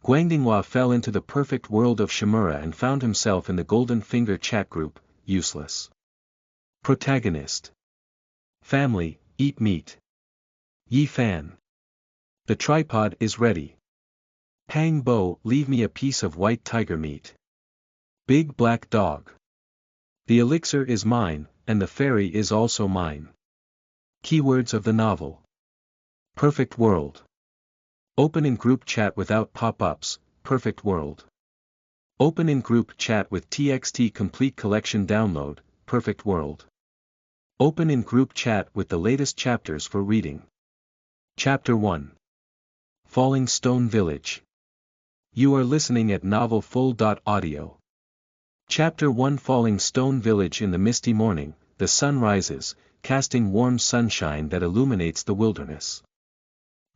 Guangdingwa fell into the perfect world of Shimura and found himself in the Golden Finger chat group, useless. Protagonist. Family, eat meat. Yi fan. The tripod is ready. Pang Bo, leave me a piece of white tiger meat. Big black dog. The elixir is mine, and the fairy is also mine. Keywords of the novel. Perfect world. Open in group chat without pop-ups, perfect world. Open in group chat with TXT complete collection download, perfect world. Open in group chat with the latest chapters for reading. Chapter 1. Falling Stone Village. You are listening at Novel Full.audio. Chapter 1. Falling Stone Village. In the misty morning, the sun rises, casting warm sunshine that illuminates the wilderness.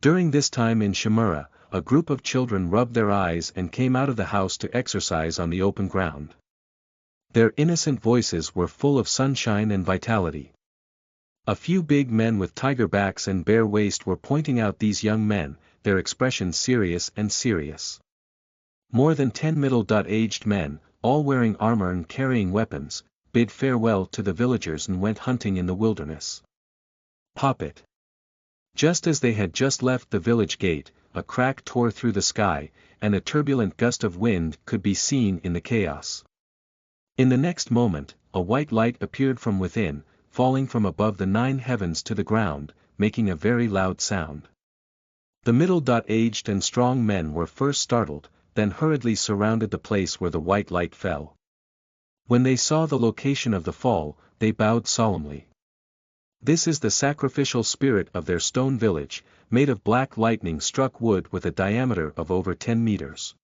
During this time in Shimura, a group of children rubbed their eyes and came out of the house to exercise on the open ground. Their innocent voices were full of sunshine and vitality. A few big men with tiger backs and bare waist were pointing out these young men, their expression serious and serious. More than 10 middle-aged men, all wearing armor and carrying weapons, bid farewell to the villagers and went hunting in the wilderness. Pop it. Just as they had just left the village gate, a crack tore through the sky, and a turbulent gust of wind could be seen in the chaos. In the next moment, a white light appeared from within, falling from above the 9 heavens to the ground, making a very loud sound. The middle-aged and strong men were first startled, then hurriedly surrounded the place where the white light fell. When they saw the location of the fall, they bowed solemnly. This is the sacrificial spirit of their stone village, made of black lightning-struck wood with a diameter of over 10 meters.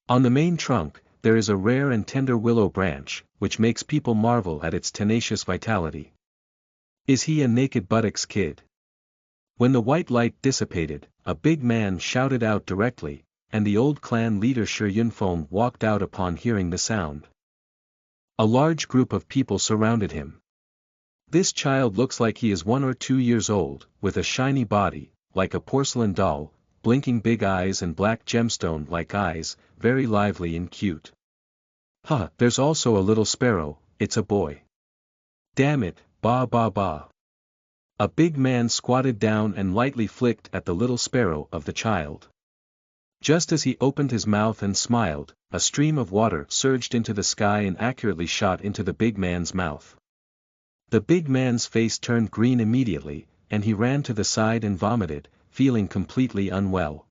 On the main trunk, there is a rare and tender willow branch, which makes people marvel at its tenacious vitality. Is he a naked buttocks kid? When the white light dissipated, a big man shouted out directly, and the old clan leader Shi Yunfeng walked out upon hearing the sound. A large group of people surrounded him. This child looks like he is 1 or 2 years old, with a shiny body, like a porcelain doll, blinking big eyes and black gemstone-like eyes, very lively and cute. There's also a little sparrow, it's a boy. Damn it, ba ba ba. A big man squatted down and lightly flicked at the little sparrow of the child. Just as he opened his mouth and smiled, a stream of water surged into the sky and accurately shot into the big man's mouth. The big man's face turned green immediately, and he ran to the side and vomited, feeling completely unwell.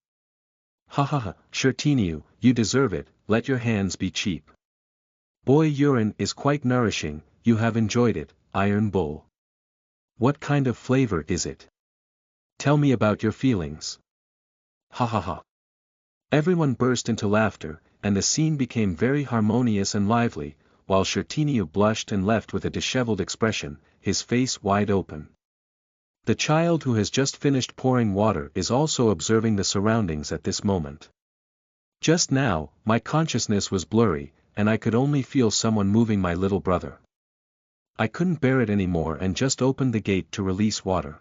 Shirtinu, you deserve it, let your hands be cheap. Boy urine is quite nourishing, you have enjoyed it, Iron Bull. What kind of flavor is it? Tell me about your feelings. Everyone burst into laughter, and the scene became very harmonious and lively, while Shirtinu blushed and left with a disheveled expression, his face wide open. The child who has just finished pouring water is also observing the surroundings at this moment. Just now, my consciousness was blurry, and I could only feel someone moving my little brother. I couldn't bear it anymore and just opened the gate to release water.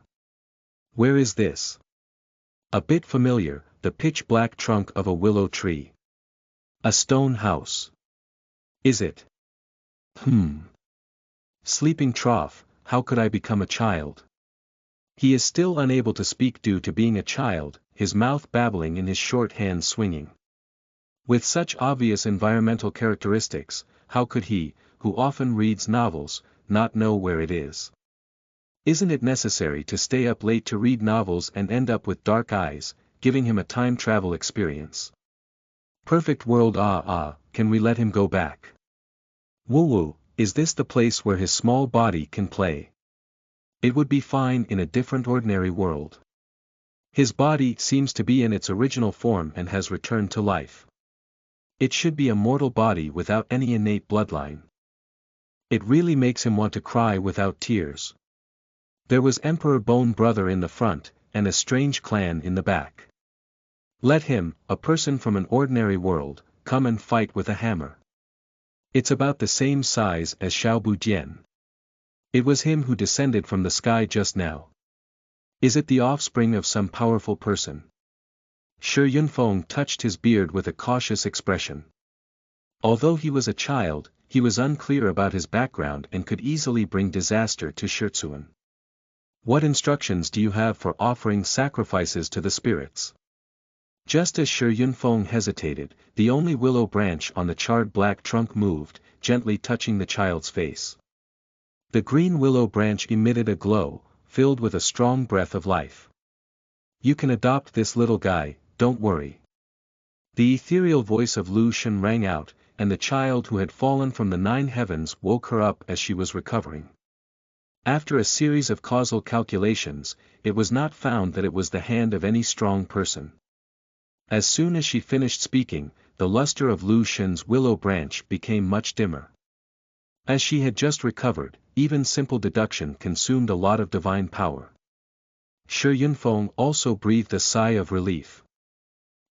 Where is this? A bit familiar, the pitch-black trunk of a willow tree. A stone house. Is it? Sleeping trough, how could I become a child? He is still unable to speak due to being a child, his mouth babbling and his short hands swinging. With such obvious environmental characteristics, how could he, who often reads novels, not know where it is? Isn't it necessary to stay up late to read novels and end up with dark eyes, giving him a time travel experience? Perfect world. Can we let him go back? Woo-woo, is this the place where his small body can play? It would be fine in a different ordinary world. His body seems to be in its original form and has returned to life. It should be a mortal body without any innate bloodline. It really makes him want to cry without tears. There was Emperor Bone Brother in the front, and a strange clan in the back. Let him, a person from an ordinary world, come and fight with a hammer. It's about the same size as Xiao Bujian. It was him who descended from the sky just now. Is it the offspring of some powerful person? Shi Yunfeng touched his beard with a cautious expression. Although he was a child, he was unclear about his background and could easily bring disaster to Shitsuan. What instructions do you have for offering sacrifices to the spirits? Just as Shi Yunfeng hesitated, the only willow branch on the charred black trunk moved, gently touching the child's face. The green willow branch emitted a glow, filled with a strong breath of life. You can adopt this little guy, don't worry. The ethereal voice of Lu Shen rang out, and the child who had fallen from the 9 heavens woke her up as she was recovering. After a series of causal calculations, it was not found that it was the hand of any strong person. As soon as she finished speaking, the luster of Lu Shen's willow branch became much dimmer. As she had just recovered, even simple deduction consumed a lot of divine power. Shi Yunfeng also breathed a sigh of relief.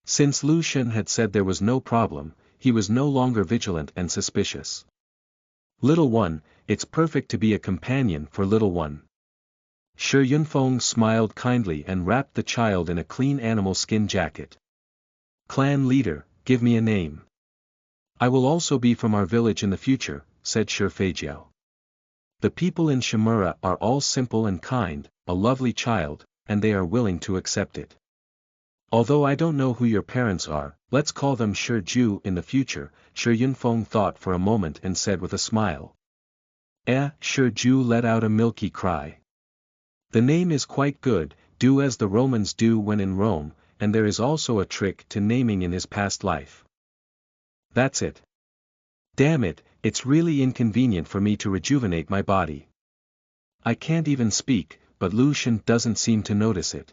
Since Lu Shen had said there was no problem, he was no longer vigilant and suspicious. Little one, it's perfect to be a companion for little one. Shi Yunfeng smiled kindly and wrapped the child in a clean animal skin jacket. Clan leader, give me a name. I will also be from our village in the future, said Shi Feijiao. The people in Shimura are all simple and kind, a lovely child, and they are willing to accept it. Although I don't know who your parents are, let's call them Shi Ju in the future, Shi Yunfeng thought for a moment and said with a smile. Shi Ju let out a milky cry. The name is quite good, do as the Romans do when in Rome, and there is also a trick to naming in his past life. That's it. Damn it, it's really inconvenient for me to rejuvenate my body. I can't even speak, but Lu Shen doesn't seem to notice it.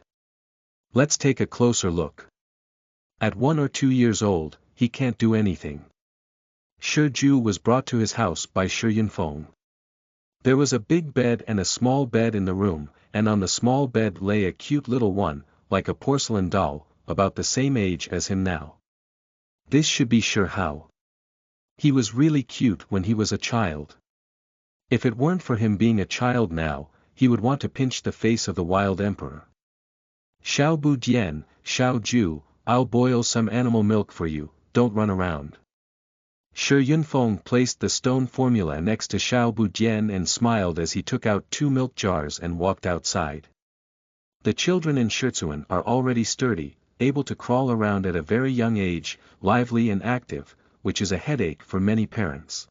Let's take a closer look. At 1 or 2 years old, he can't do anything. Shi Ju was brought to his house by Shi Yunfeng. There was a big bed and a small bed in the room, and on the small bed lay a cute little one, like a porcelain doll, about the same age as him now. This should be Shi Hao. He was really cute when he was a child. If it weren't for him being a child now, he would want to pinch the face of the wild emperor. Xiao Bu Dian, Xiao Ju, I'll boil some animal milk for you, don't run around. Shi Yunfeng placed the stone formula next to Xiao Bu Dian and smiled as he took out 2 milk jars and walked outside. The children in Shitsuan are already sturdy, able to crawl around at a very young age, lively and active, which is a headache for many parents.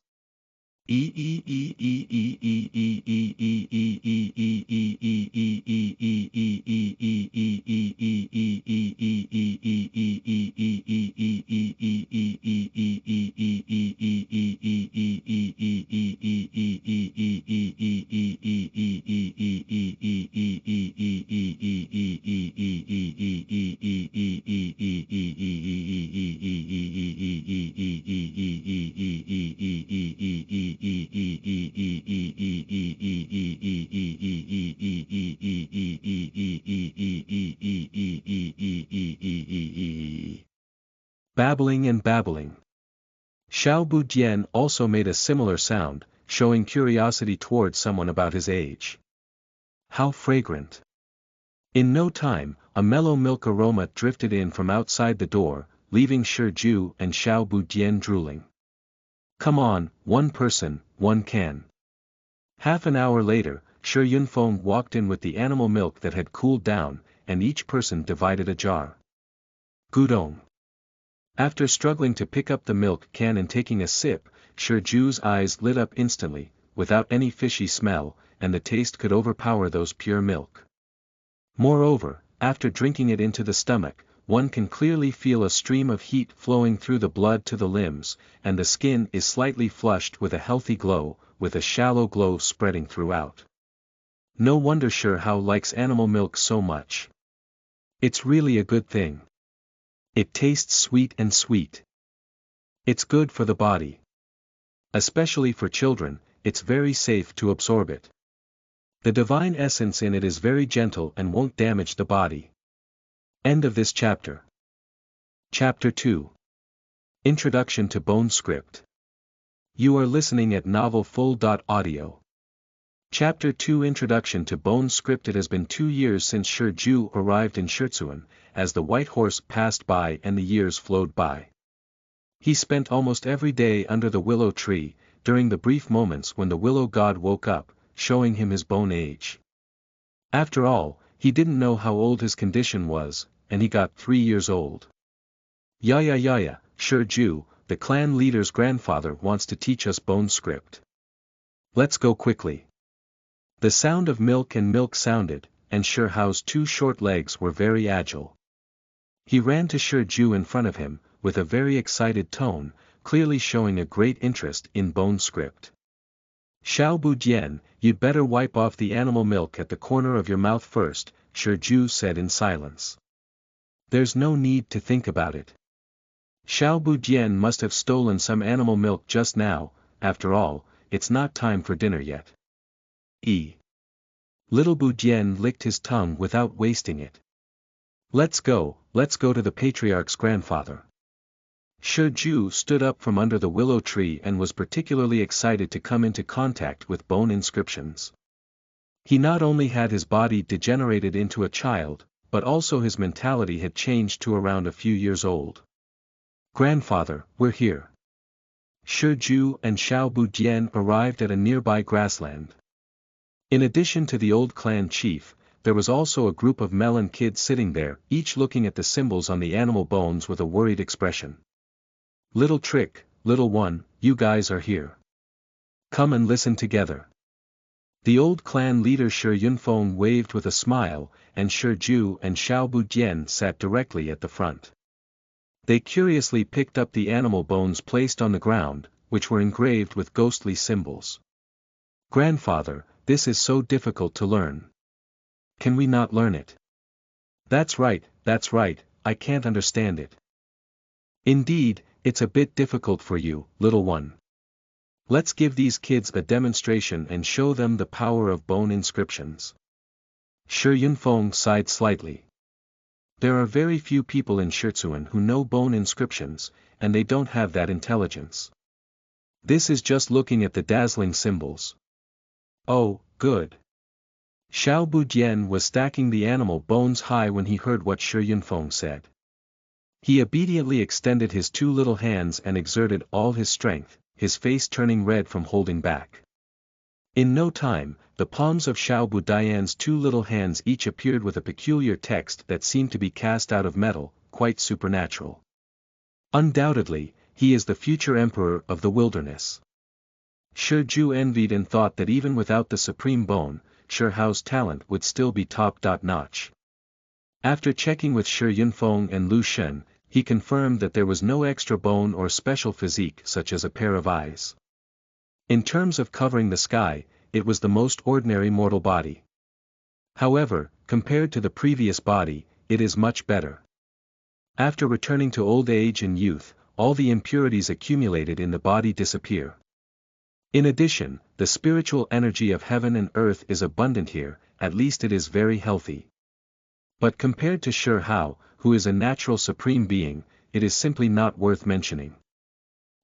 Babbling and babbling. Xiao Bu Dian also made a similar sound, showing curiosity toward someone about his age. How fragrant. In no time, a mellow milk aroma drifted in from outside the door, leaving Shi Ju and Xiao Bu Dian drooling. Come on, one person, one can. Half an hour later, Shi Yunfeng walked in with the animal milk that had cooled down, and each person divided a jar. Gudong. After struggling to pick up the milk can and taking a sip, Shi Ju's eyes lit up instantly, without any fishy smell, and the taste could overpower those pure milk. Moreover, after drinking it into the stomach, one can clearly feel a stream of heat flowing through the blood to the limbs, and the skin is slightly flushed with a healthy glow, with a shallow glow spreading throughout. No wonder Shi Hao likes animal milk so much. It's really a good thing. It tastes sweet and sweet. It's good for the body. Especially for children, it's very safe to absorb it. The divine essence in it is very gentle and won't damage the body. End of this chapter. Chapter 2. Introduction to Bone Script. You are listening at novelfull.audio. Chapter 2 Introduction to Bone Script. It has been 2 years since Shi Ju arrived in Shitsuan, as the white horse passed by and the years flowed by. He spent almost every day under the willow tree, during the brief moments when the willow god woke up, showing him his bone age. After all, he didn't know how old his condition was, and he got 3 years old. Yaya, Shi Ju, the clan leader's grandfather wants to teach us bone script. Let's go quickly. The sound of milk and milk sounded, and Shi Hao's 2 short legs were very agile. He ran to Shi Ju in front of him, with a very excited tone, clearly showing a great interest in bone script. Xiao Budian, you'd better wipe off the animal milk at the corner of your mouth first, Shi Ju said in silence. There's no need to think about it. Xiao Budian must have stolen some animal milk just now, after all, it's not time for dinner yet. Little Budian licked his tongue without wasting it. Let's go to the patriarch's grandfather. Shi Ju stood up from under the willow tree and was particularly excited to come into contact with bone inscriptions. He not only had his body degenerated into a child, but also his mentality had changed to around a few years old. Grandfather, we're here. Shi Ju and Xiao Budian arrived at a nearby grassland. In addition to the old clan chief, there was also a group of melon kids sitting there, each looking at the symbols on the animal bones with a worried expression. Little Trick, little one, you guys are here. Come and listen together. The old clan leader Shi Yunfeng waved with a smile, and Shi Ju and Xiao Budian sat directly at the front. They curiously picked up the animal bones placed on the ground, which were engraved with ghostly symbols. Grandfather, this is so difficult to learn. Can we not learn it? That's right, I can't understand it. Indeed, it's a bit difficult for you, little one. Let's give these kids a demonstration and show them the power of bone inscriptions. Shi Yunfeng sighed slightly. There are very few people in Shitsuan who know bone inscriptions, and they don't have that intelligence. This is just looking at the dazzling symbols. Oh, good. Xiao Budian was stacking the animal bones high when he heard what Shi Yunfeng said. He obediently extended his 2 little hands and exerted all his strength, his face turning red from holding back. In no time, the palms of Xiao Budian's 2 little hands each appeared with a peculiar text that seemed to be cast out of metal, quite supernatural. Undoubtedly, he is the future emperor of the wilderness. Shi Ju envied and thought that even without the supreme bone, Shi Hao's talent would still be top-notch. After checking with Shi Yunfeng and Lu Shen, he confirmed that there was no extra bone or special physique such as a pair of eyes. In terms of covering the sky, it was the most ordinary mortal body. However, compared to the previous body, it is much better. After returning to old age and youth, all the impurities accumulated in the body disappear. In addition, the spiritual energy of heaven and earth is abundant here, at least it is very healthy. But compared to Shi Hao, who is a natural supreme being, it is simply not worth mentioning.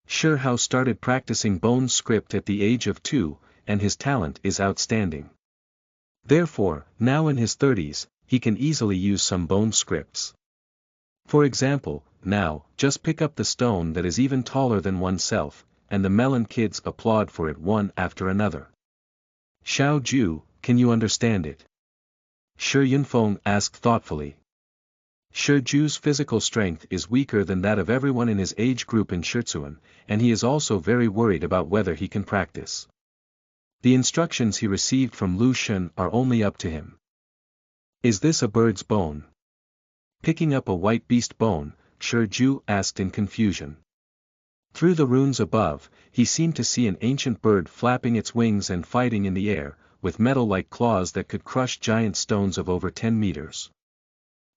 Shi Hao started practicing bone script at the age of 2, and his talent is outstanding. Therefore, now in his 30s, he can easily use some bone scripts. For example, now, just pick up the stone that is even taller than oneself, and the melon kids applaud for it one after another. Xiao Ju, can you understand it? Shi Yunfeng asked thoughtfully. Shi Ju's physical strength is weaker than that of everyone in his age group in Shitsuan, and he is also very worried about whether he can practice. The instructions he received from Lu Shen are only up to him. Is this a bird's bone? Picking up a white beast bone, Shi Ju asked in confusion. Through the runes above, he seemed to see an ancient bird flapping its wings and fighting in the air, with metal-like claws that could crush giant stones of over 10 meters.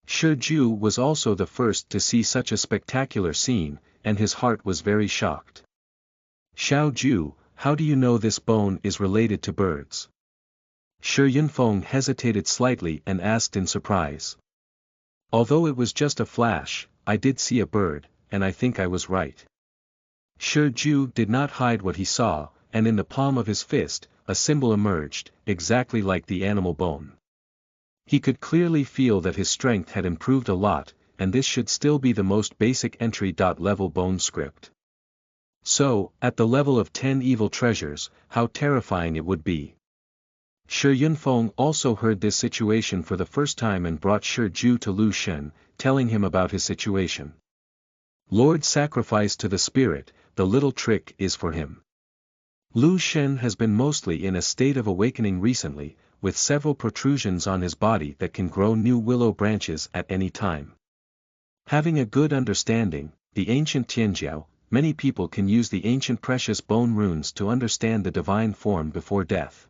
Shi Ju was also the first to see such a spectacular scene, and his heart was very shocked. Xiao Ju, how do you know this bone is related to birds? Shi Yunfeng hesitated slightly and asked in surprise. Although it was just a flash, I did see a bird, and I think I was right. Shi Ju did not hide what he saw, and in the palm of his fist, a symbol emerged, exactly like the animal bone. He could clearly feel that his strength had improved a lot, and this should still be the most basic entry-level bone script. So, at the level of 10 evil treasures, how terrifying it would be. Shi Yunfeng also heard this situation for the first time and brought Shi Ju to Lu Shen, telling him about his situation. Lord sacrifice to the spirit, the little trick is for him. Lu Shen has been mostly in a state of awakening recently, with several protrusions on his body that can grow new willow branches at any time. Having a good understanding, the ancient Tianjiao, many people can use the ancient precious bone runes to understand the divine form before death.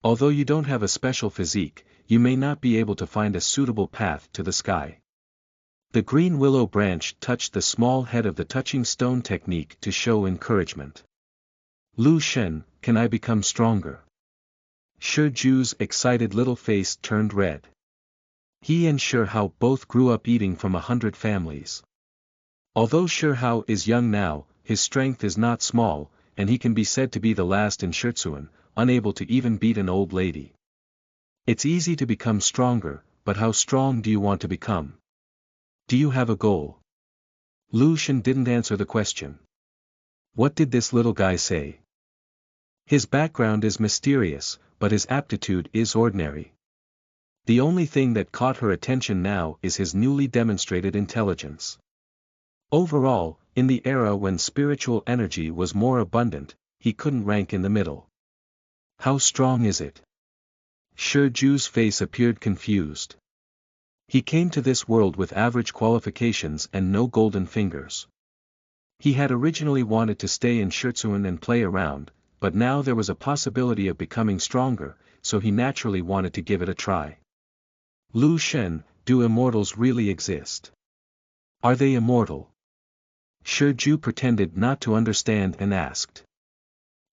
Although you don't have a special physique, you may not be able to find a suitable path to the sky. The green willow branch touched the small head of the touching stone technique to show encouragement. Lu Shen, can I become stronger? Shi Ju's excited little face turned red. He and Shi Hao both grew up eating from 100 families. Although Shi Hao is young now, his strength is not small, and he can be said to be the last in Shizuan, unable to even beat an old lady. It's easy to become stronger, but how strong do you want to become? Do you have a goal? Lu Shen didn't answer the question. What did this little guy say? His background is mysterious, but his aptitude is ordinary. The only thing that caught her attention now is his newly demonstrated intelligence. Overall, in the era when spiritual energy was more abundant, he couldn't rank in the middle. How strong is it? Shi Ju's face appeared confused. He came to this world with average qualifications and no golden fingers. He had originally wanted to stay in Shizuan and play around, but now there was a possibility of becoming stronger, so he naturally wanted to give it a try. Lu Shen, do immortals really exist? Are they immortal? Shi Ju pretended not to understand and asked.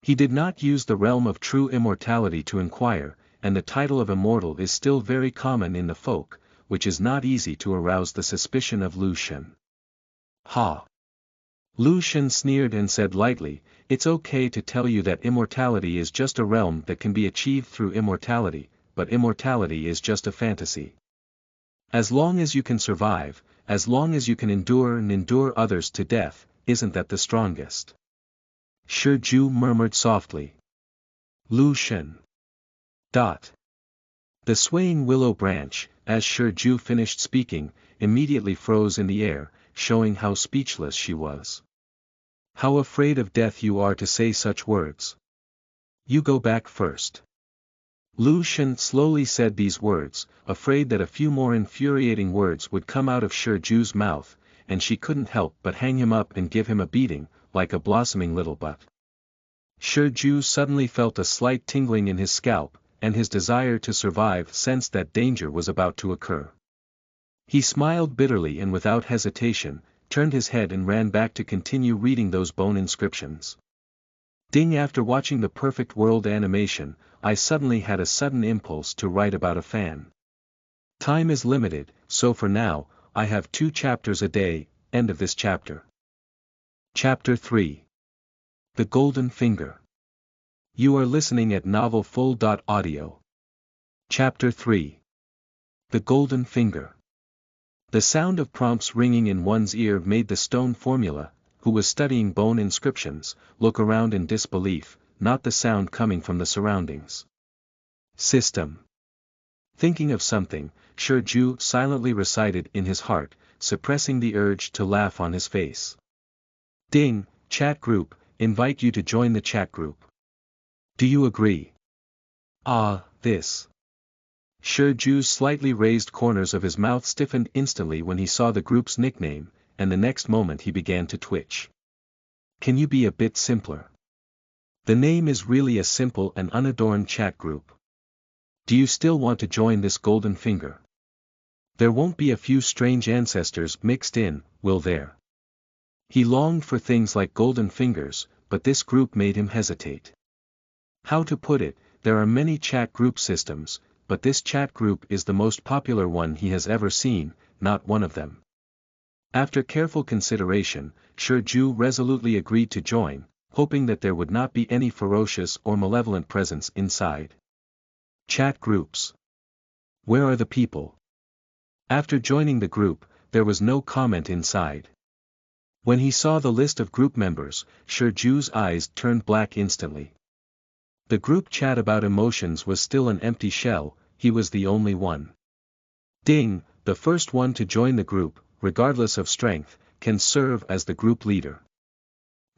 He did not use the realm of true immortality to inquire, and the title of immortal is still very common in the folk, which is not easy to arouse the suspicion of Lu Shen. Ha! Lu Shen sneered and said lightly, it's okay to tell you that immortality is just a realm that can be achieved through immortality, but immortality is just a fantasy. As long as you can survive, as long as you can endure and endure others to death, isn't that the strongest? Shi Ju murmured softly. Lu Shen. The swaying willow branch, as Shi Ju finished speaking, immediately froze in the air, showing how speechless she was. How afraid of death you are to say such words. You go back first. Lu Shen slowly said these words, afraid that a few more infuriating words would come out of Shi Ju's mouth, and she couldn't help but hang him up and give him a beating, like a blossoming little butt. Shi Ju suddenly felt a slight tingling in his scalp, and his desire to survive sensed that danger was about to occur. He smiled bitterly and without hesitation, turned his head and ran back to continue reading those bone inscriptions. Ding! After watching the Perfect World animation, I suddenly had a sudden impulse to write about a fan. Time is limited, so for now, I have 2 chapters a day. End of this chapter. Chapter 3. The Golden Finger. You are listening at novelfull.audio. Chapter 3. The Golden Finger. The sound of prompts ringing in one's ear made the stone formula, who was studying bone inscriptions, look around in disbelief, not the sound coming from the surroundings. System. Thinking of something, Shi Ju silently recited in his heart, suppressing the urge to laugh on his face. Ding! Chat group, invite you to join the chat group. Do you agree? This. Shi Ju's slightly raised corners of his mouth stiffened instantly when he saw the group's nickname, and the next moment he began to twitch. Can you be a bit simpler? The name is really a simple and unadorned chat group. Do you still want to join this golden finger? There won't be a few strange ancestors mixed in, will there? He longed for things like golden fingers, but this group made him hesitate. How to put it, there are many chat group systems, but this chat group is the most popular one he has ever seen, not one of them. After careful consideration, Shi Ju resolutely agreed to join, hoping that there would not be any ferocious or malevolent presence inside. Chat groups. Where are the people? After joining the group, there was no comment inside. When he saw the list of group members, Shurju's eyes turned black instantly. The group chat about emotions was still an empty shell, he was the only one. Ding, the first one to join the group, regardless of strength, can serve as the group leader.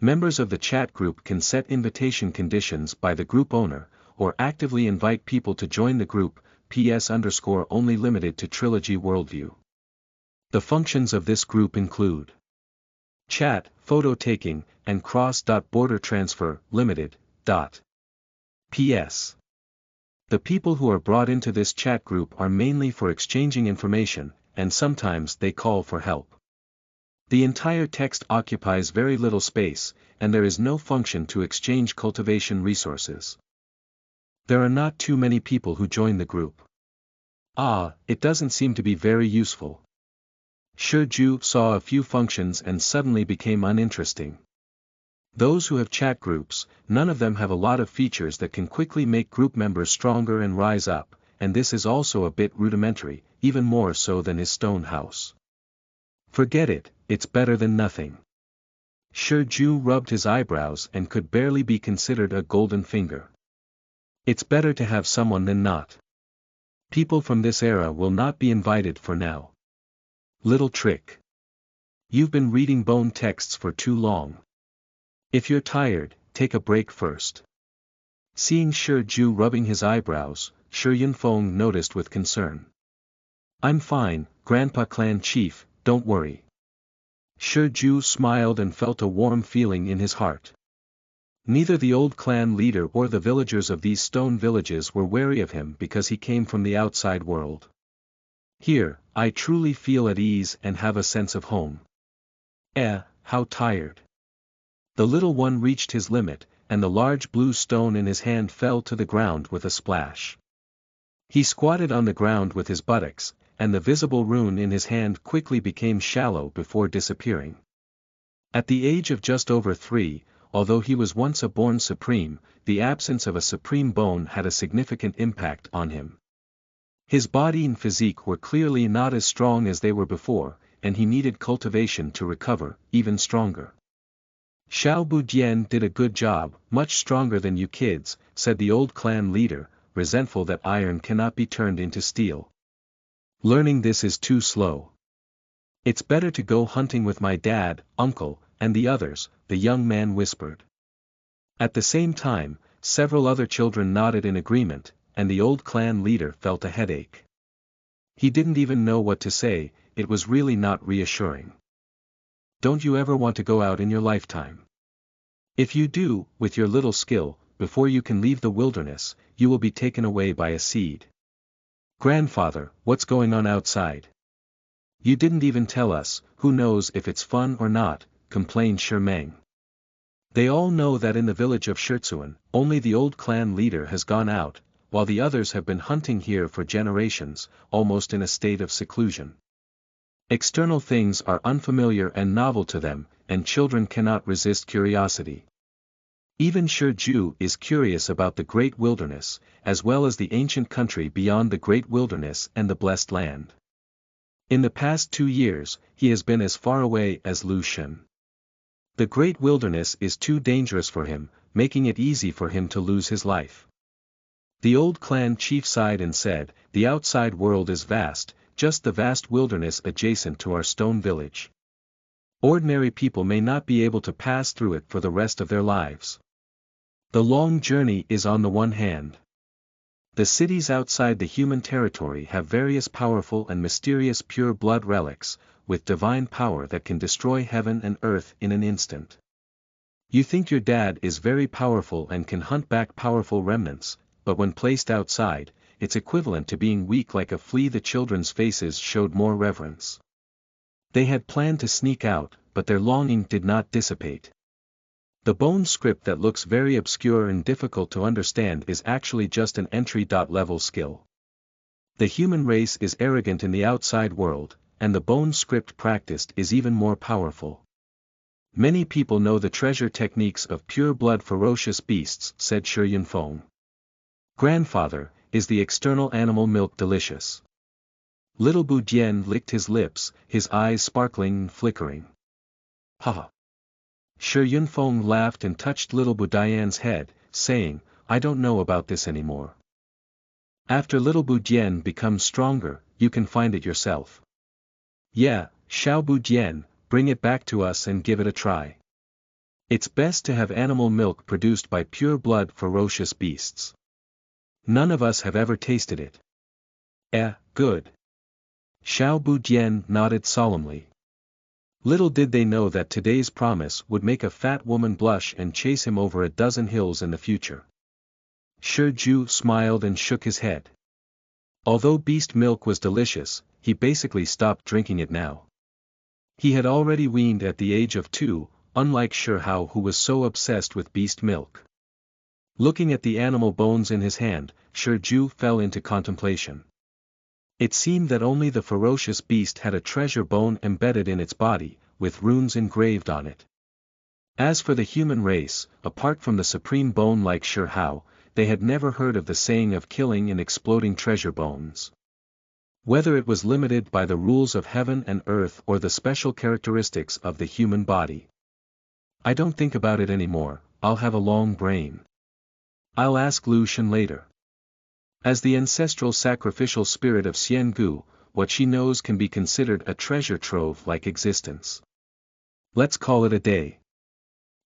Members of the chat group can set invitation conditions by the group owner, or actively invite people to join the group, only limited to Trilogy Worldview. The functions of this group include chat, photo taking, and cross-border transfer, limited, PS. The people who are brought into this chat group are mainly for exchanging information, and sometimes they call for help. The entire text occupies very little space, and there is no function to exchange cultivation resources. There are not too many people who join the group. It doesn't seem to be very useful. Shurju saw a few functions and suddenly became uninteresting. Those who have chat groups, none of them have a lot of features that can quickly make group members stronger and rise up, and this is also a bit rudimentary, even more so than his stone house. Forget it, it's better than nothing. Shurju rubbed his eyebrows and could barely be considered a golden finger. It's better to have someone than not. People from this era will not be invited for now. Little trick. You've been reading bone texts for too long. If you're tired, take a break first. Seeing Shurju rubbing his eyebrows, Shi Yunfeng noticed with concern. I'm fine, Grandpa Clan Chief, don't worry. Shurju smiled and felt a warm feeling in his heart. Neither the old clan leader or the villagers of these stone villages were wary of him because he came from the outside world. Here, I truly feel at ease and have a sense of home. How tired. The little one reached his limit, and the large blue stone in his hand fell to the ground with a splash. He squatted on the ground with his buttocks, and the visible rune in his hand quickly became shallow before disappearing. At the age of just over 3, although he was once a born supreme, the absence of a supreme bone had a significant impact on him. His body and physique were clearly not as strong as they were before, and he needed cultivation to recover, even stronger. Xiao Budian did a good job, much stronger than you kids, said the old clan leader, resentful that iron cannot be turned into steel. Learning this is too slow. It's better to go hunting with my dad, uncle, and the others, the young man whispered. At the same time, several other children nodded in agreement, and the old clan leader felt a headache. He didn't even know what to say, it was really not reassuring. Don't you ever want to go out in your lifetime? If you do, with your little skill, before you can leave the wilderness, you will be taken away by a seed. Grandfather, what's going on outside? You didn't even tell us, who knows if it's fun or not, complained Shimeng. They all know that in the village of Shurtsuan, only the old clan leader has gone out, while the others have been hunting here for generations, almost in a state of seclusion. External things are unfamiliar and novel to them, and children cannot resist curiosity. Even Shurju is curious about the great wilderness, as well as the ancient country beyond the great wilderness and the blessed land. In the past 2 years, he has been as far away as Lushan. The great wilderness is too dangerous for him, making it easy for him to lose his life. The old clan chief sighed and said, the outside world is vast, just the vast wilderness adjacent to our stone village. Ordinary people may not be able to pass through it for the rest of their lives. The long journey is on the one hand. The cities outside the human territory have various powerful and mysterious pure blood relics, with divine power that can destroy heaven and earth in an instant. You think your dad is very powerful and can hunt back powerful remnants, but when placed outside, it's equivalent to being weak like a flea. The children's faces showed more reverence. They had planned to sneak out, but their longing did not dissipate. The bone script that looks very obscure and difficult to understand is actually just an entry-level skill. The human race is arrogant in the outside world, and the bone script practiced is even more powerful. Many people know the treasure techniques of pure-blood ferocious beasts, said Shi Yunfeng. Grandfather, is the external animal milk delicious? Little Bu Dian licked his lips, his eyes sparkling and flickering. Ha! Shi Yunfeng laughed and touched little Bu Dian's head, saying, I don't know about this anymore. After little Bu Dian becomes stronger, you can find it yourself. Yeah, Xiao Bu Dian, bring it back to us and give it a try. It's best to have animal milk produced by pure-blood ferocious beasts. None of us have ever tasted it. Good. Xiao Bu Dian nodded solemnly. Little did they know that today's promise would make a fat woman blush and chase him over a dozen hills in the future. Shi Ju smiled and shook his head. Although beast milk was delicious, he basically stopped drinking it now. He had already weaned at the age of 2, unlike Shi Hao who was so obsessed with beast milk. Looking at the animal bones in his hand, Shi Ju fell into contemplation. It seemed that only the ferocious beast had a treasure bone embedded in its body, with runes engraved on it. As for the human race, apart from the supreme bone like Shi Hao, they had never heard of the saying of killing and exploding treasure bones. Whether it was limited by the rules of heaven and earth or the special characteristics of the human body. I don't think about it anymore, I'll have a long brain. I'll ask Lu Shen later. As the ancestral sacrificial spirit of Xiangu, what she knows can be considered a treasure trove-like existence. Let's call it a day.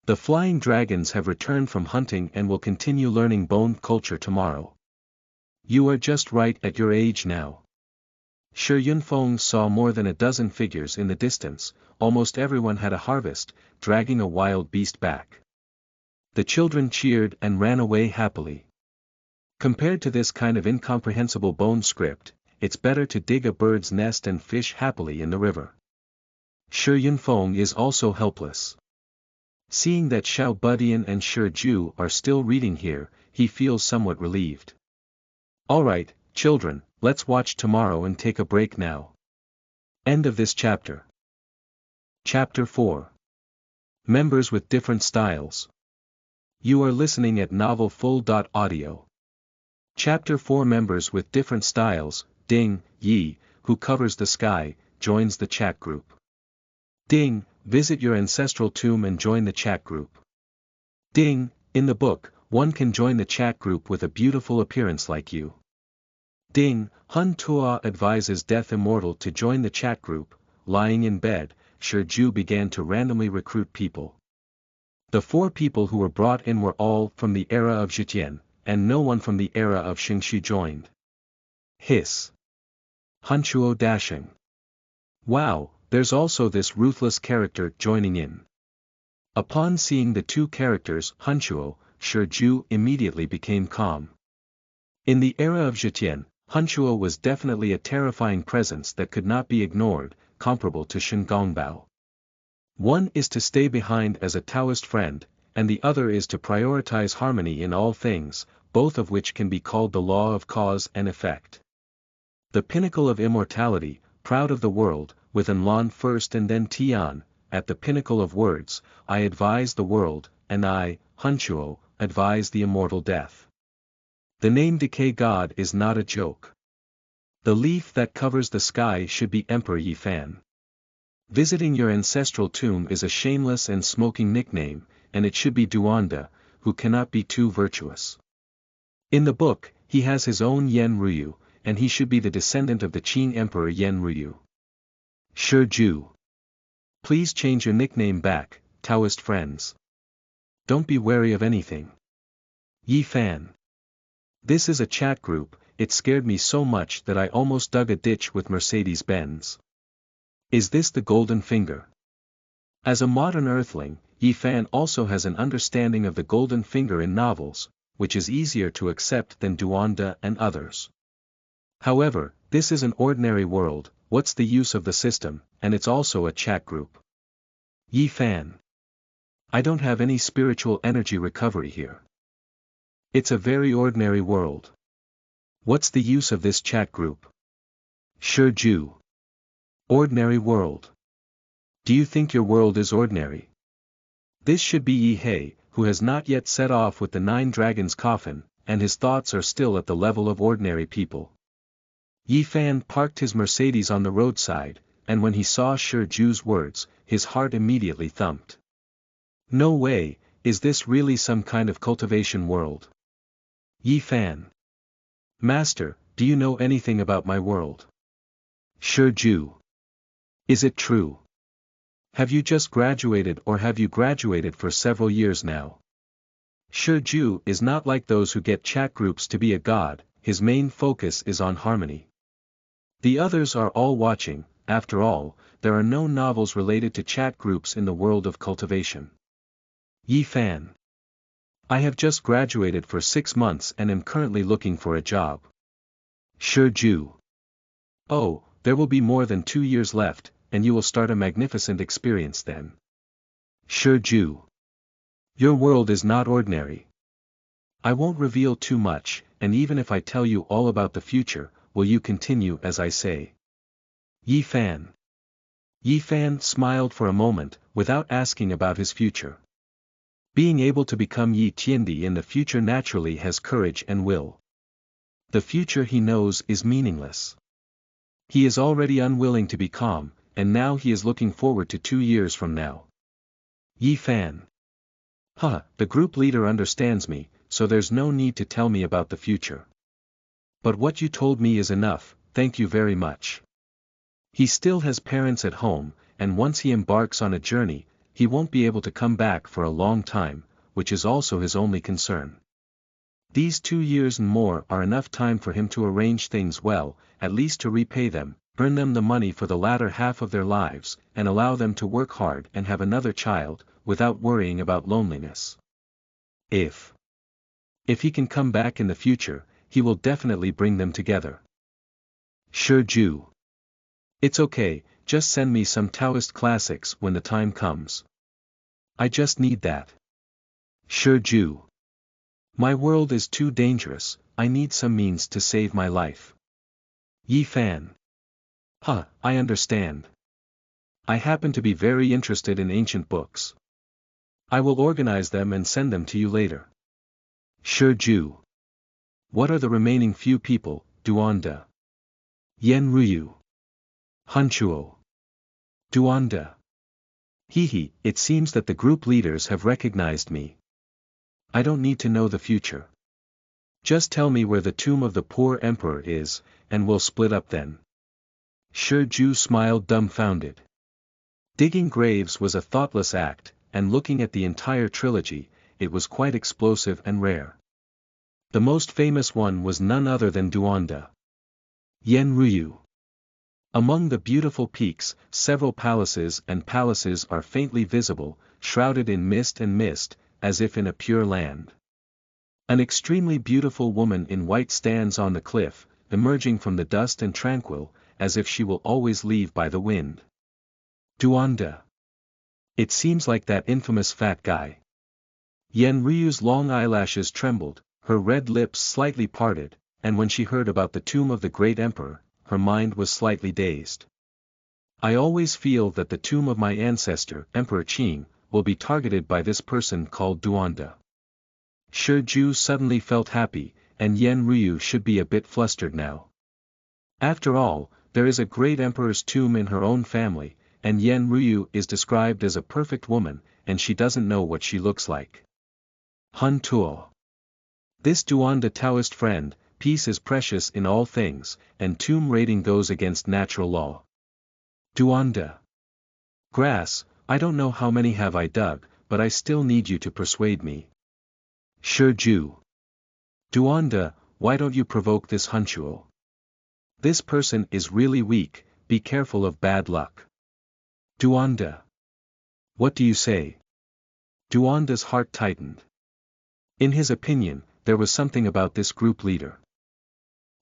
The flying dragons have returned from hunting and will continue learning bone culture tomorrow. You are just right at your age now. Shi Yunfeng saw more than a dozen figures in the distance, almost everyone had a harvest, dragging a wild beast back. The children cheered and ran away happily. Compared to this kind of incomprehensible bone script, it's better to dig a bird's nest and fish happily in the river. Shi Yunfeng is also helpless. Seeing that Xiao Budian and Shi Ju are still reading here, he feels somewhat relieved. Alright, children, let's watch tomorrow and take a break now. End of this chapter. Chapter 4. Members with different styles. You are listening at novelfull.audio. Chapter 4. Members with different styles. Ding, Yi, who covers the sky, joins the chat group. Ding, visit your ancestral tomb and join the chat group. Ding, in the book, one can join the chat group with a beautiful appearance like you. Ding, Hun Tua advises Death Immortal to join the chat group. Lying in bed, Shi Ju began to randomly recruit people. The 4 people who were brought in were all from the era of Zhitian, and no one from the era of Xingxi joined. Hiss. Hunchuo dashing. Wow, there's also this ruthless character joining in. Upon seeing the 2 characters, Hunchuo, Shi Ju immediately became calm. In the era of Zhitian, Hunchuo was definitely a terrifying presence that could not be ignored, comparable to Shen Gongbao. One is to stay behind as a Taoist friend, and the other is to prioritize harmony in all things, both of which can be called the law of cause and effect. The pinnacle of immortality, proud of the world, with Enlon first and then Tian, at the pinnacle of words, I advise the world, and I, Hunchuo, advise the immortal death. The name Decay God is not a joke. The leaf that covers the sky should be Emperor Yi Fan. Visiting your ancestral tomb is a shameless and smoking nickname, and it should be Duanda, who cannot be too virtuous. In the book, he has his own Yan Ruyu, and he should be the descendant of the Qing Emperor Yan Ruyu. Shi Ju. Please change your nickname back, Taoist friends. Don't be wary of anything. Yi Fan. This is a chat group, it scared me so much that I almost dug a ditch with Mercedes-Benz. Is this the golden finger? As a modern earthling, Yi Fan also has an understanding of the golden finger in novels, which is easier to accept than Duanda and others. However, this is an ordinary world, what's the use of the system, and it's also a chat group. Yi Fan. I don't have any spiritual energy recovery here. It's a very ordinary world. What's the use of this chat group? Shi Ju. Ordinary world. Do you think your world is ordinary? This should be Yi He, who has not yet set off with the 9 dragons' coffin, and his thoughts are still at the level of ordinary people. Yi Fan parked his Mercedes on the roadside, and when he saw Shi Ju's words, his heart immediately thumped. No way, is this really some kind of cultivation world? Yi Fan. Master, do you know anything about my world? Shi Ju. Is it true? Have you just graduated or have you graduated for several years now? Shi Ju is not like those who get chat groups to be a god, his main focus is on harmony. The others are all watching. After all, there are no novels related to chat groups in the world of cultivation. Yi Fan. I have just graduated for 6 months and am currently looking for a job. Shi Ju. Oh, there will be more than 2 years left, and you will start a magnificent experience then. Shi Ju. Your world is not ordinary. I won't reveal too much, and even if I tell you all about the future, will you continue as I say? Yi Fan. Yi Fan smiled for a moment, without asking about his future. Being able to become Yi Tiandi in the future naturally has courage and will. The future he knows is meaningless. He is already unwilling to be calm, and now he is looking forward to 2 years from now. Yi Fan. The group leader understands me, so there's no need to tell me about the future. But what you told me is enough, thank you very much. He still has parents at home, and once he embarks on a journey, he won't be able to come back for a long time, which is also his only concern. These 2 years and more are enough time for him to arrange things well, at least to repay them, earn them the money for the latter half of their lives, and allow them to work hard and have another child, without worrying about loneliness. If he can come back in the future, he will definitely bring them together. Shi Ju. It's okay, just send me some Taoist classics when the time comes. I just need that. Shi Ju. My world is too dangerous, I need some means to save my life. Yi Fan. I understand. I happen to be very interested in ancient books. I will organize them and send them to you later. Shi Ju. What are the remaining few people, Duanda? Yen Ruyu. Hunchuo. Duanda. It seems that the group leaders have recognized me. I don't need to know the future. Just tell me where the tomb of the poor emperor is, and we'll split up then. Shi Ju smiled dumbfounded. Digging graves was a thoughtless act, and looking at the entire trilogy, it was quite explosive and rare. The most famous one was none other than Duanda. Yen Ruyu. Among the beautiful peaks, several palaces are faintly visible, shrouded in mist, as if in a pure land. An extremely beautiful woman in white stands on the cliff, emerging from the dust and tranquil, as if she will always leave by the wind. Duanda. It seems like that infamous fat guy. Yen Ryu's long eyelashes trembled, her red lips slightly parted, and when she heard about the tomb of the great emperor, her mind was slightly dazed. I always feel that the tomb of my ancestor, Emperor Qing, will be targeted by this person called Duanda. Shi Ju suddenly felt happy, and Yen Ryu should be a bit flustered now. After all, there is a great emperor's tomb in her own family, and Yen Ryu is described as a perfect woman, and she doesn't know what she looks like. Hun Tuo. This Duanda Taoist friend, peace is precious in all things, and tomb raiding goes against natural law. Duanda. Grass, I don't know how many have I dug, but I still need you to persuade me. Shi Ju. Duanda, why don't you provoke this Hunchuo? This person is really weak, be careful of bad luck. Duanda. What do you say? Duanda's heart tightened. In his opinion, there was something about this group leader.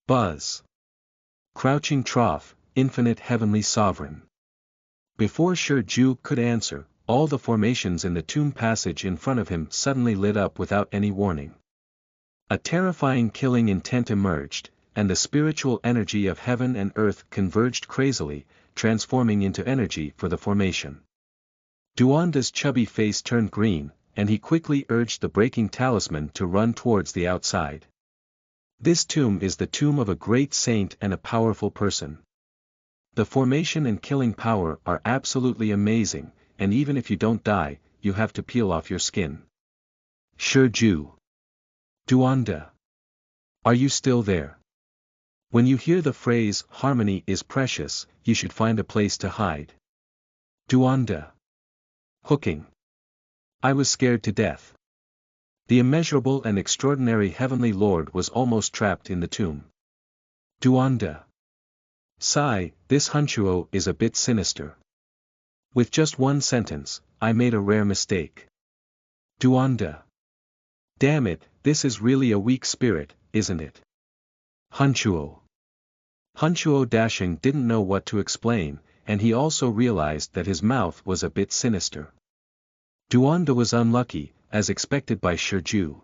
Buzz. Crouching trough, infinite heavenly sovereign. Before Shi Ju could answer, all the formations in the tomb passage in front of him suddenly lit up without any warning. A terrifying killing intent emerged, and the spiritual energy of heaven and earth converged crazily, transforming into energy for the formation. Duanda's chubby face turned green, and he quickly urged the breaking talisman to run towards the outside. This tomb is the tomb of a great saint and a powerful person. The formation and killing power are absolutely amazing, and even if you don't die, you have to peel off your skin. Shiju. Duanda. Are you still there? When you hear the phrase, harmony is precious, you should find a place to hide. Duanda. Hooking. I was scared to death. The immeasurable and extraordinary Heavenly Lord was almost trapped in the tomb. Duanda. Sigh, this Hunchuo is a bit sinister. With just one sentence, I made a rare mistake. Duanda. Damn it, this is really a weak spirit, isn't it? Hunchuo. Hunchuo Dashing didn't know what to explain, and he also realized that his mouth was a bit sinister. Duanda was unlucky, as expected by Shiju.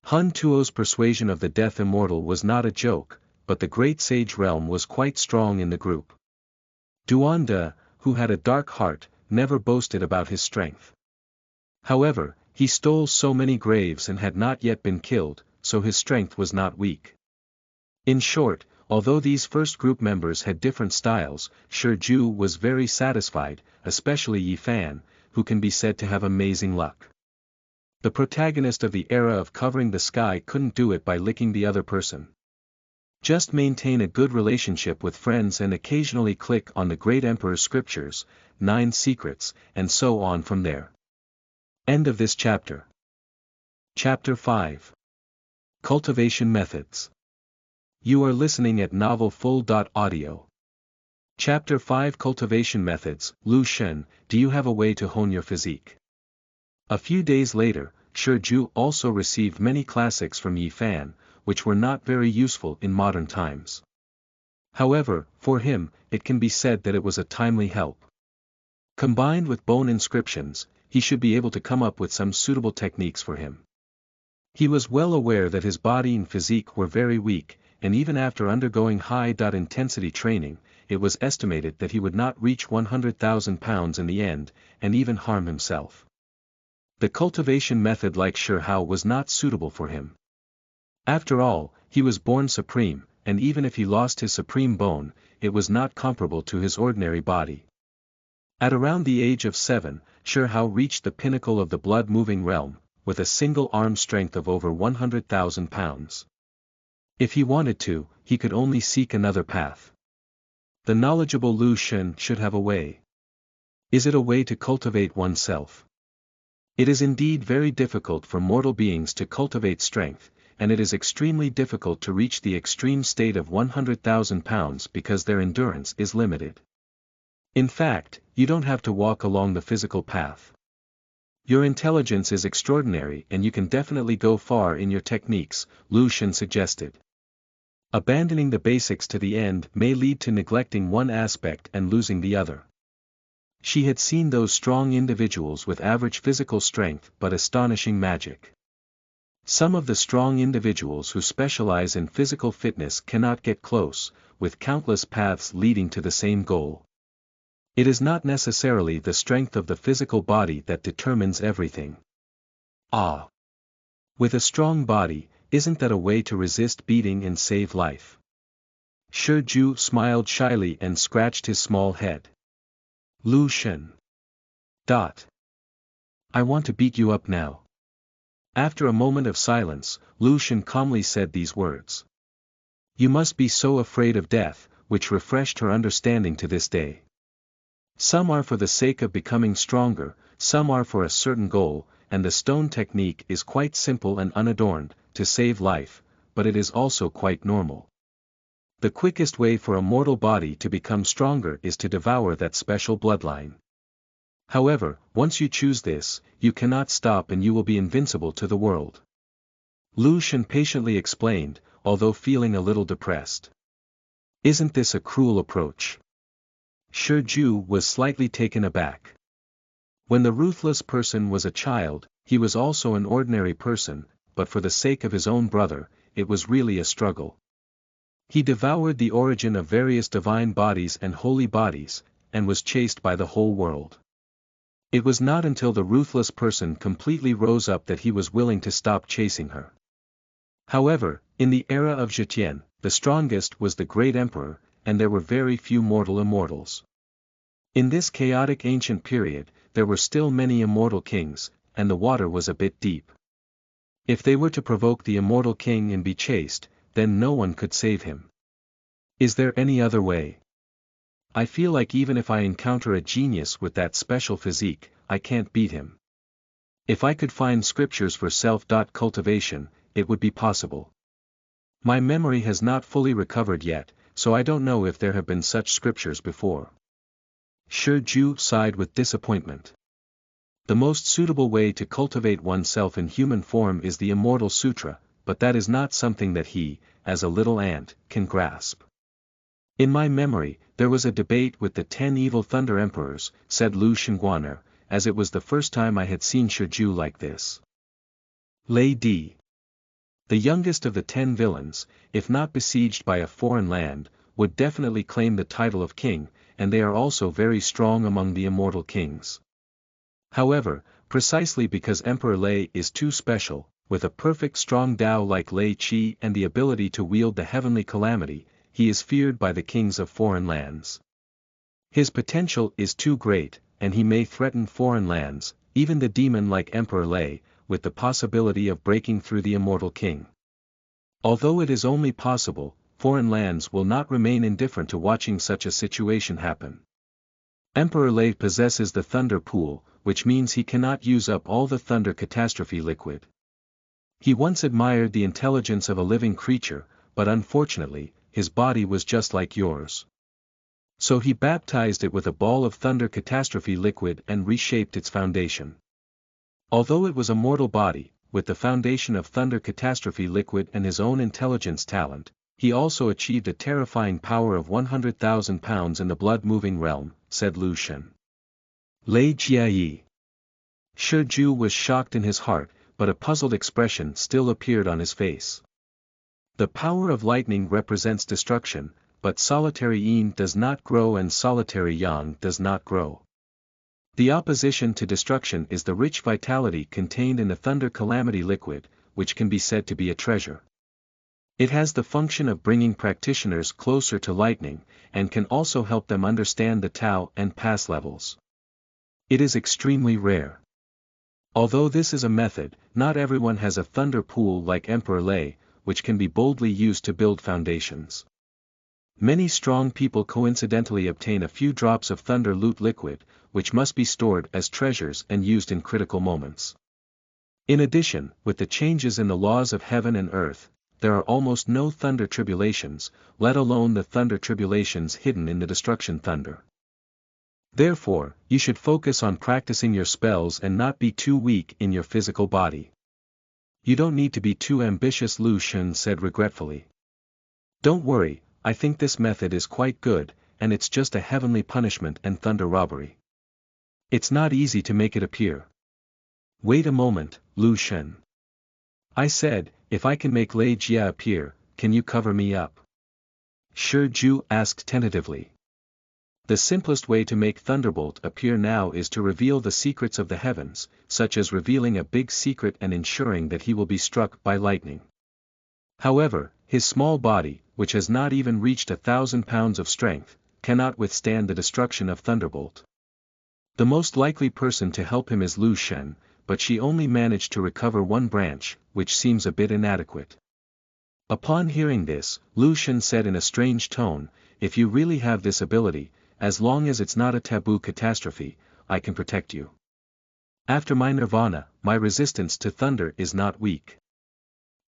Hunchuo's persuasion of the Death Immortal was not a joke, but the Great Sage Realm was quite strong in the group. Duanda, who had a dark heart, never boasted about his strength. However, he stole so many graves and had not yet been killed, so his strength was not weak. In short, although these first group members had different styles, Shiju was very satisfied, especially Yifan, who can be said to have amazing luck. The protagonist of the era of covering the sky couldn't do it by licking the other person. Just maintain a good relationship with friends and occasionally click on the Great Emperor's scriptures, 9 secrets, and so on from there. End of this chapter. Chapter 5. Cultivation Methods. You are listening at novelfull.audio. Chapter 5 Cultivation Methods. Lu Shen, do you have a way to hone your physique? A few days later, Shiju also received many classics from Yifan, which were not very useful in modern times. However, for him, it can be said that it was a timely help. Combined with bone inscriptions, he should be able to come up with some suitable techniques for him. He was well aware that his body and physique were very weak, and even after undergoing high-intensity training, it was estimated that he would not reach 100,000 pounds in the end, and even harm himself. The cultivation method like Shihao was not suitable for him. After all, he was born supreme, and even if he lost his supreme bone, it was not comparable to his ordinary body. At around the age of 7, Shihao reached the pinnacle of the blood-moving realm, with a single arm strength of over 100,000 pounds. If he wanted to, he could only seek another path. The knowledgeable Lu Shen should have a way. Is it a way to cultivate oneself? It is indeed very difficult for mortal beings to cultivate strength, and it is extremely difficult to reach the extreme state of 100,000 pounds because their endurance is limited. In fact, you don't have to walk along the physical path. Your intelligence is extraordinary and you can definitely go far in your techniques, Lu Shen suggested. Abandoning the basics to the end may lead to neglecting one aspect and losing the other. She had seen those strong individuals with average physical strength but astonishing magic. Some of the strong individuals who specialize in physical fitness cannot get close, with countless paths leading to the same goal. It is not necessarily the strength of the physical body that determines everything. Ah! With a strong body, isn't that a way to resist beating and save life? Shiju smiled shyly and scratched his small head. Lu Shen. I want to beat you up now. After a moment of silence, Lu Shen calmly said these words. You must be so afraid of death, which refreshed her understanding to this day. Some are for the sake of becoming stronger, some are for a certain goal, and the stone technique is quite simple and unadorned, to save life, but it is also quite normal. The quickest way for a mortal body to become stronger is to devour that special bloodline. However, once you choose this, you cannot stop and you will be invincible to the world. Lu Shen patiently explained, although feeling a little depressed. Isn't this a cruel approach? Shiju was slightly taken aback. When the ruthless person was a child, he was also an ordinary person, but for the sake of his own brother, it was really a struggle. He devoured the origin of various divine bodies and holy bodies, and was chased by the whole world. It was not until the ruthless person completely rose up that he was willing to stop chasing her. However, in the era of Zetian, the strongest was the great emperor, and there were very few mortal immortals. In this chaotic ancient period, there were still many immortal kings, and the water was a bit deep. If they were to provoke the immortal king and be chased, then no one could save him. Is there any other way? I feel like even if I encounter a genius with that special physique, I can't beat him. If I could find scriptures for self-cultivation, it would be possible. My memory has not fully recovered yet, so I don't know if there have been such scriptures before. Shi Ju sighed with disappointment. The most suitable way to cultivate oneself in human form is the Immortal Sutra, but that is not something that he, as a little ant, can grasp. In my memory, there was a debate with the 10 evil thunder emperors, said Lu Shengguaner, as it was the first time I had seen Shi Ju like this. Lei Di. The youngest of the 10 villains, if not besieged by a foreign land, would definitely claim the title of king, and they are also very strong among the immortal kings. However, precisely because Emperor Lei is too special, with a perfect strong Tao like Lei Qi and the ability to wield the heavenly calamity, he is feared by the kings of foreign lands. His potential is too great, and he may threaten foreign lands, even the demon like Emperor Lei, with the possibility of breaking through the immortal king. Although it is only possible, foreign lands will not remain indifferent to watching such a situation happen. Emperor Lei possesses the thunder pool, which means he cannot use up all the thunder catastrophe liquid. He once admired the intelligence of a living creature, but unfortunately, his body was just like yours. So he baptized it with a ball of thunder catastrophe liquid and reshaped its foundation. Although it was a mortal body, with the foundation of thunder catastrophe liquid and his own intelligence talent, he also achieved a terrifying power of 100,000 pounds in the blood-moving realm, said Lu Shen. Lei Jiayi. Shi Ju was shocked in his heart, but a puzzled expression still appeared on his face. The power of lightning represents destruction, but solitary yin does not grow and solitary yang does not grow. The opposition to destruction is the rich vitality contained in the thunder calamity liquid, which can be said to be a treasure. It has the function of bringing practitioners closer to lightning, and can also help them understand the Tao and pass levels. It is extremely rare. Although this is a method, not everyone has a thunder pool like Emperor Lei, which can be boldly used to build foundations. Many strong people coincidentally obtain a few drops of thunder loot liquid, which must be stored as treasures and used in critical moments. In addition, with the changes in the laws of heaven and earth, there are almost no thunder tribulations, let alone the thunder tribulations hidden in the destruction thunder. Therefore, you should focus on practicing your spells and not be too weak in your physical body. You don't need to be too ambitious, Lu Shen said regretfully. Don't worry, I think this method is quite good, and it's just a heavenly punishment and thunder robbery. It's not easy to make it appear. Wait a moment, Lu Shen. I said, if I can make Lei Jia appear, can you cover me up? Shi Ju asked tentatively. The simplest way to make Thunderbolt appear now is to reveal the secrets of the heavens, such as revealing a big secret and ensuring that he will be struck by lightning. However, his small body, which has not even reached 1,000 pounds of strength, cannot withstand the destruction of Thunderbolt. The most likely person to help him is Lu Shen, but she only managed to recover one branch, which seems a bit inadequate. Upon hearing this, Lu Shen said in a strange tone, if you really have this ability, as long as it's not a taboo catastrophe, I can protect you. After my nirvana, my resistance to thunder is not weak.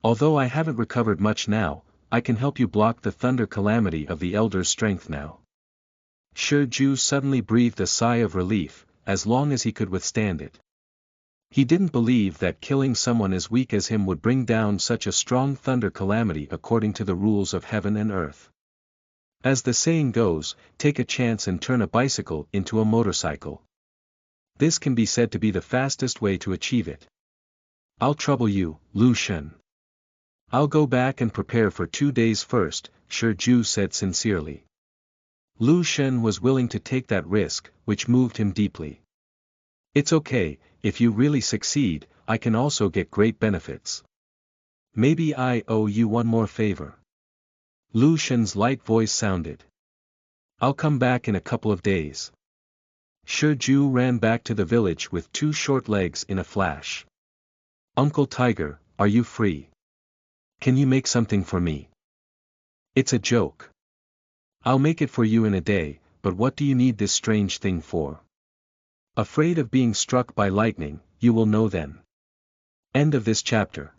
Although I haven't recovered much now, I can help you block the thunder calamity of the elder's strength now. Shi Ju suddenly breathed a sigh of relief, as long as he could withstand it. He didn't believe that killing someone as weak as him would bring down such a strong thunder calamity according to the rules of heaven and earth. As the saying goes, take a chance and turn a bicycle into a motorcycle. This can be said to be the fastest way to achieve it. I'll trouble you, Lu Shen. I'll go back and prepare for 2 days first, Shi Ju said sincerely. Lu Shen was willing to take that risk, which moved him deeply. It's okay, if you really succeed, I can also get great benefits. Maybe I owe you one more favor. Lu Shen's light voice sounded. I'll come back in a couple of days. Shi Ju ran back to the village with 2 short legs in a flash. Uncle Tiger, are you free? Can you make something for me? It's a joke. I'll make it for you in a day, but what do you need this strange thing for? Afraid of being struck by lightning, you will know then. End of this chapter.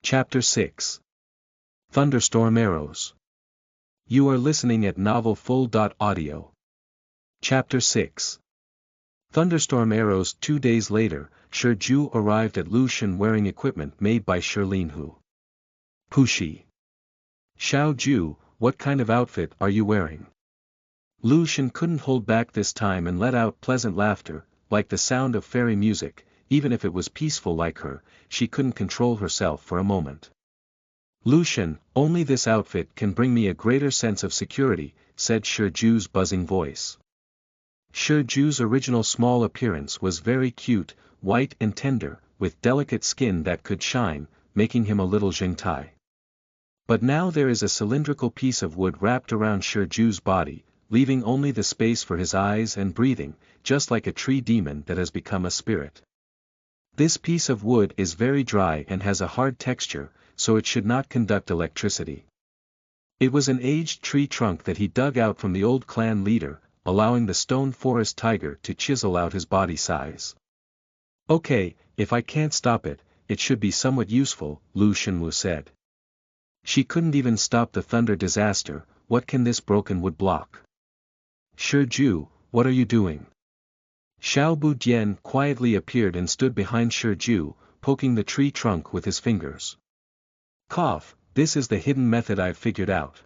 Chapter 6. Thunderstorm Arrows. You are listening at novelfull.audio. Chapter 6. Thunderstorm Arrows. 2 days later, Shi Ju arrived at Lu Shen wearing equipment made by Shirlin Hu. Pushi. Xiao Ju, what kind of outfit are you wearing? Lu Shen couldn't hold back this time and let out pleasant laughter, like the sound of fairy music. Even if it was peaceful like her, she couldn't control herself for a moment. Lu Shen, only this outfit can bring me a greater sense of security, said Shi Ju's buzzing voice. Shi Ju's original small appearance was very cute, white and tender, with delicate skin that could shine, making him a little Zhengtai. But now there is a cylindrical piece of wood wrapped around Shi Ju's body, leaving only the space for his eyes and breathing, just like a tree demon that has become a spirit. This piece of wood is very dry and has a hard texture, so it should not conduct electricity. It was an aged tree trunk that he dug out from the old clan leader, allowing the stone forest tiger to chisel out his body size. Okay, if I can't stop it, it should be somewhat useful, Lu Shenwu said. She couldn't even stop the thunder disaster, what can this broken wood block? Shi Ju, what are you doing? Xiao Budian quietly appeared and stood behind Shi Ju, poking the tree trunk with his fingers. Cough, this is the hidden method I've figured out.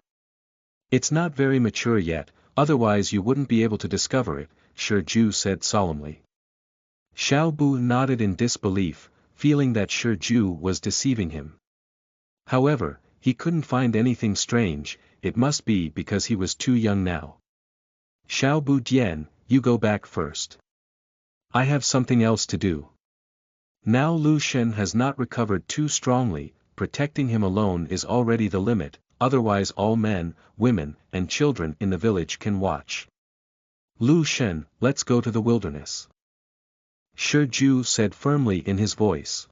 It's not very mature yet, otherwise you wouldn't be able to discover it, Shi Ju said solemnly. Xiao Bu nodded in disbelief, feeling that Shi Ju was deceiving him. However, he couldn't find anything strange, it must be because he was too young now. Xiao Budian, you go back first. I have something else to do. Now Lu Shen has not recovered too strongly, protecting him alone is already the limit, otherwise all men, women, and children in the village can watch. Lu Shen, let's go to the wilderness. Shi Ju said firmly in his voice.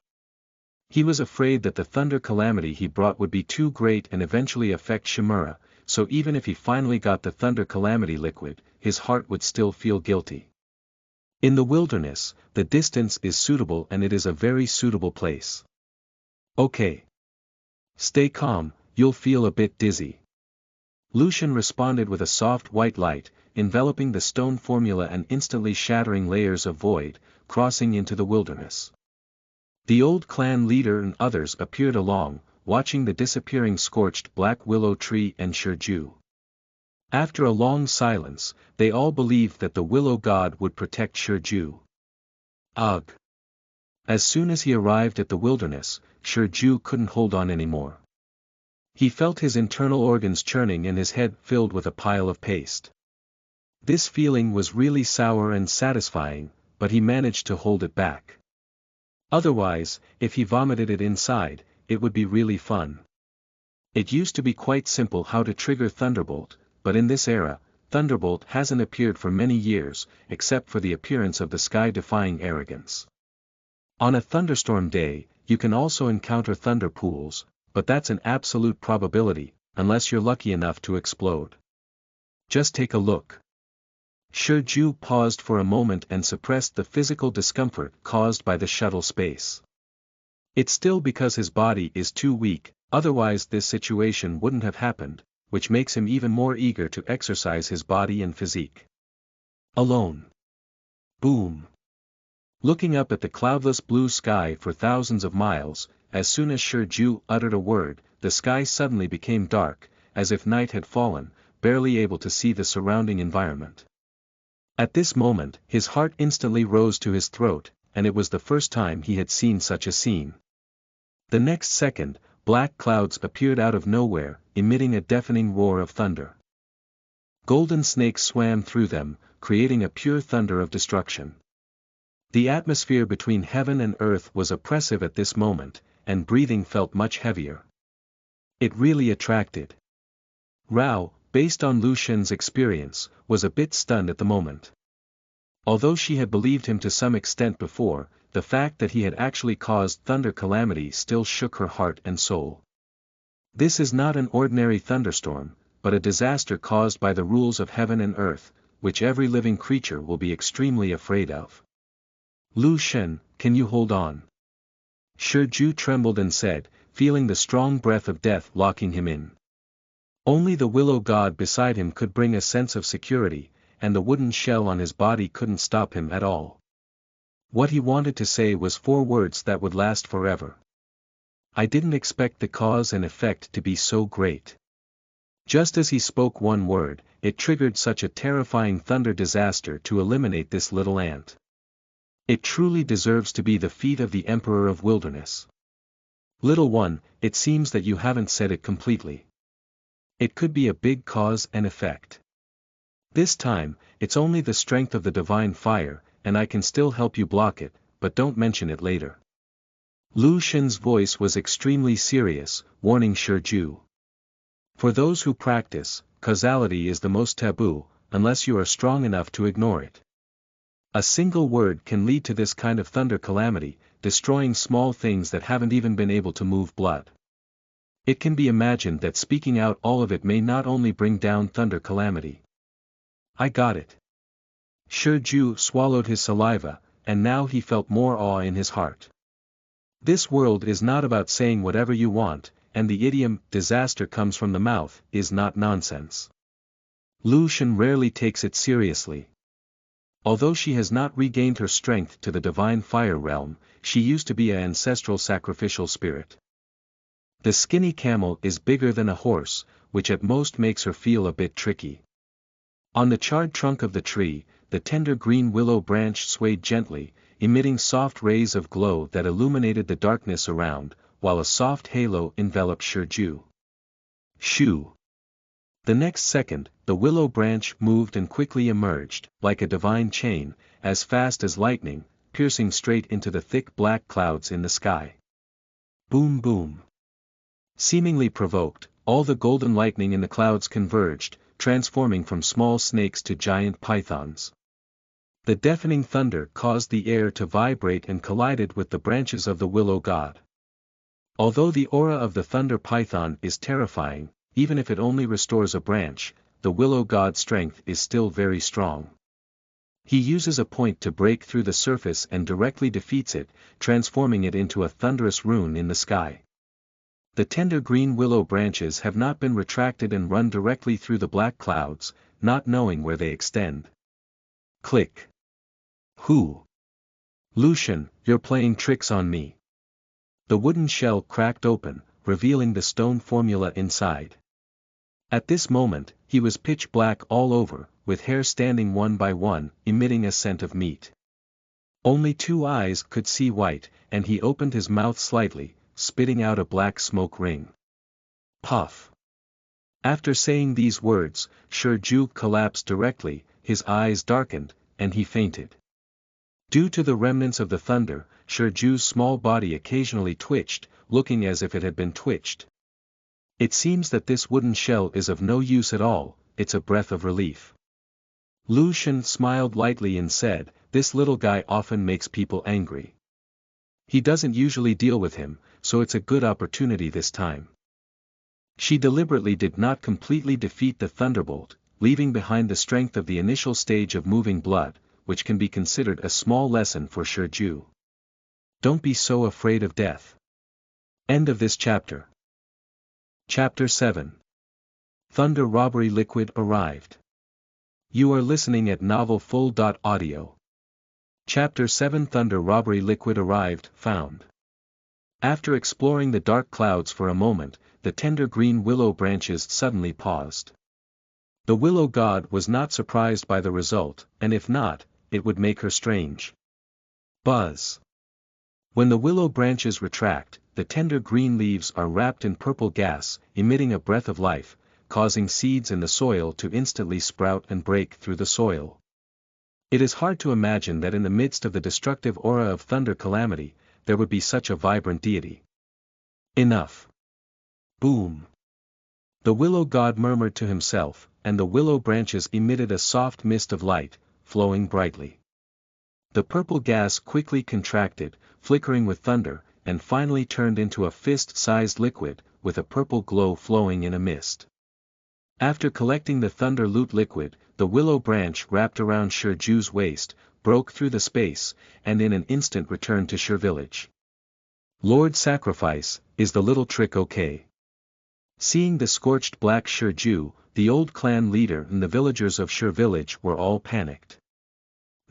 He was afraid that the thunder calamity he brought would be too great and eventually affect Shimura, so even if he finally got the thunder calamity liquid, his heart would still feel guilty. In the wilderness, the distance is suitable and it is a very suitable place. Okay. Stay calm, you'll feel a bit dizzy. Lu Shen responded with a soft white light, enveloping the stone formula and instantly shattering layers of void, crossing into the wilderness. The old clan leader and others appeared along, watching the disappearing scorched black willow tree and Shi Ju. After a long silence, they all believed that the willow god would protect Shi Ju. Ugh! As soon as he arrived at the wilderness, Shi Ju couldn't hold on anymore. He felt his internal organs churning and his head filled with a pile of paste. This feeling was really sour and satisfying, but he managed to hold it back. Otherwise, if he vomited it inside, it would be really fun. It used to be quite simple how to trigger Thunderbolt, but in this era, Thunderbolt hasn't appeared for many years, except for the appearance of the sky-defying arrogance. On a thunderstorm day, you can also encounter thunder pools, but that's an absolute probability, unless you're lucky enough to explode. Just take a look. Shi Ju paused for a moment and suppressed the physical discomfort caused by the shuttle space. It's still because his body is too weak, otherwise this situation wouldn't have happened, which makes him even more eager to exercise his body and physique. Alone. Boom. Looking up at the cloudless blue sky for thousands of miles, as soon as Shi Ju uttered a word, the sky suddenly became dark, as if night had fallen, barely able to see the surrounding environment. At this moment, his heart instantly rose to his throat, and it was the first time he had seen such a scene. The next second, black clouds appeared out of nowhere, emitting a deafening roar of thunder. Golden snakes swam through them, creating a pure thunder of destruction. The atmosphere between heaven and earth was oppressive at this moment, and breathing felt much heavier. It really attracted. Rao, based on Lu Shen's experience, was a bit stunned at the moment. Although she had believed him to some extent before, the fact that he had actually caused thunder calamity still shook her heart and soul. This is not an ordinary thunderstorm, but a disaster caused by the rules of heaven and earth, which every living creature will be extremely afraid of. Lu Shen, can you hold on? Shi Ju trembled and said, feeling the strong breath of death locking him in. Only the willow god beside him could bring a sense of security, and the wooden shell on his body couldn't stop him at all. What he wanted to say was 4 words that would last forever. I didn't expect the cause and effect to be so great. Just as he spoke one word, it triggered such a terrifying thunder disaster to eliminate this little ant. It truly deserves to be the feat of the Emperor of Wilderness. Little one, it seems that you haven't said it completely. It could be a big cause and effect. This time, it's only the strength of the divine fire, and I can still help you block it, but don't mention it later. Lu Shen's voice was extremely serious, warning Shi Ju. For those who practice, causality is the most taboo, unless you are strong enough to ignore it. A single word can lead to this kind of thunder calamity, destroying small things that haven't even been able to move blood. It can be imagined that speaking out all of it may not only bring down thunder calamity. I got it. Shi Ju swallowed his saliva, and now he felt more awe in his heart. This world is not about saying whatever you want, and the idiom, disaster comes from the mouth, is not nonsense. Lu Shen rarely takes it seriously. Although she has not regained her strength to the divine fire realm, she used to be an ancestral sacrificial spirit. The skinny camel is bigger than a horse, which at most makes her feel a bit tricky. On the charred trunk of the tree, the tender green willow branch swayed gently, emitting soft rays of glow that illuminated the darkness around, while a soft halo enveloped Shi Ju. Shoo! The next second, the willow branch moved and quickly emerged, like a divine chain, as fast as lightning, piercing straight into the thick black clouds in the sky. Boom boom! Seemingly provoked, all the golden lightning in the clouds converged, transforming from small snakes to giant pythons. The deafening thunder caused the air to vibrate and collided with the branches of the willow god. Although the aura of the thunder python is terrifying, even if it only restores a branch, the willow god's strength is still very strong. He uses a point to break through the surface and directly defeats it, transforming it into a thunderous rune in the sky. The tender green willow branches have not been retracted and run directly through the black clouds, not knowing where they extend. Click. Who? Lu Shen, you're playing tricks on me. The wooden shell cracked open, revealing the stone formula inside. At this moment, he was pitch black all over, with hair standing one by one, emitting a scent of meat. Only 2 eyes could see white, and he opened his mouth slightly, spitting out a black smoke ring. Puff. After saying these words, Shi Ju collapsed directly, his eyes darkened, and he fainted. Due to the remnants of the thunder, Shi Ju's small body occasionally twitched, looking as if it had been twitched. It seems that this wooden shell is of no use at all, it's a breath of relief. Lu Shen smiled lightly and said, this little guy often makes people angry. He doesn't usually deal with him, so it's a good opportunity this time. She deliberately did not completely defeat the thunderbolt, leaving behind the strength of the initial stage of moving blood, which can be considered a small lesson for Shi Ju. Don't be so afraid of death. End of this chapter. Chapter 7. Thunder Robbery Liquid arrived. You are listening at novelfull.audio. Chapter 7 Thunder Robbery Liquid arrived, found. After exploring the dark clouds for a moment, the tender green willow branches suddenly paused. The willow god was not surprised by the result, and if not, it would make her strange. Buzz. When the willow branches retract, the tender green leaves are wrapped in purple gas, emitting a breath of life, causing seeds in the soil to instantly sprout and break through the soil. It is hard to imagine that in the midst of the destructive aura of thunder calamity, there would be such a vibrant deity. Enough. Boom. The willow god murmured to himself, and the willow branches emitted a soft mist of light, flowing brightly. The purple gas quickly contracted, flickering with thunder, and finally turned into a fist-sized liquid, with a purple glow flowing in a mist. After collecting the thunder loot liquid, the willow branch wrapped around Shirju's waist, broke through the space, and in an instant returned to Shir village. Lord Sacrifice, is the little trick okay? Seeing the scorched black Shirju, the old clan leader and the villagers of Shir village were all panicked.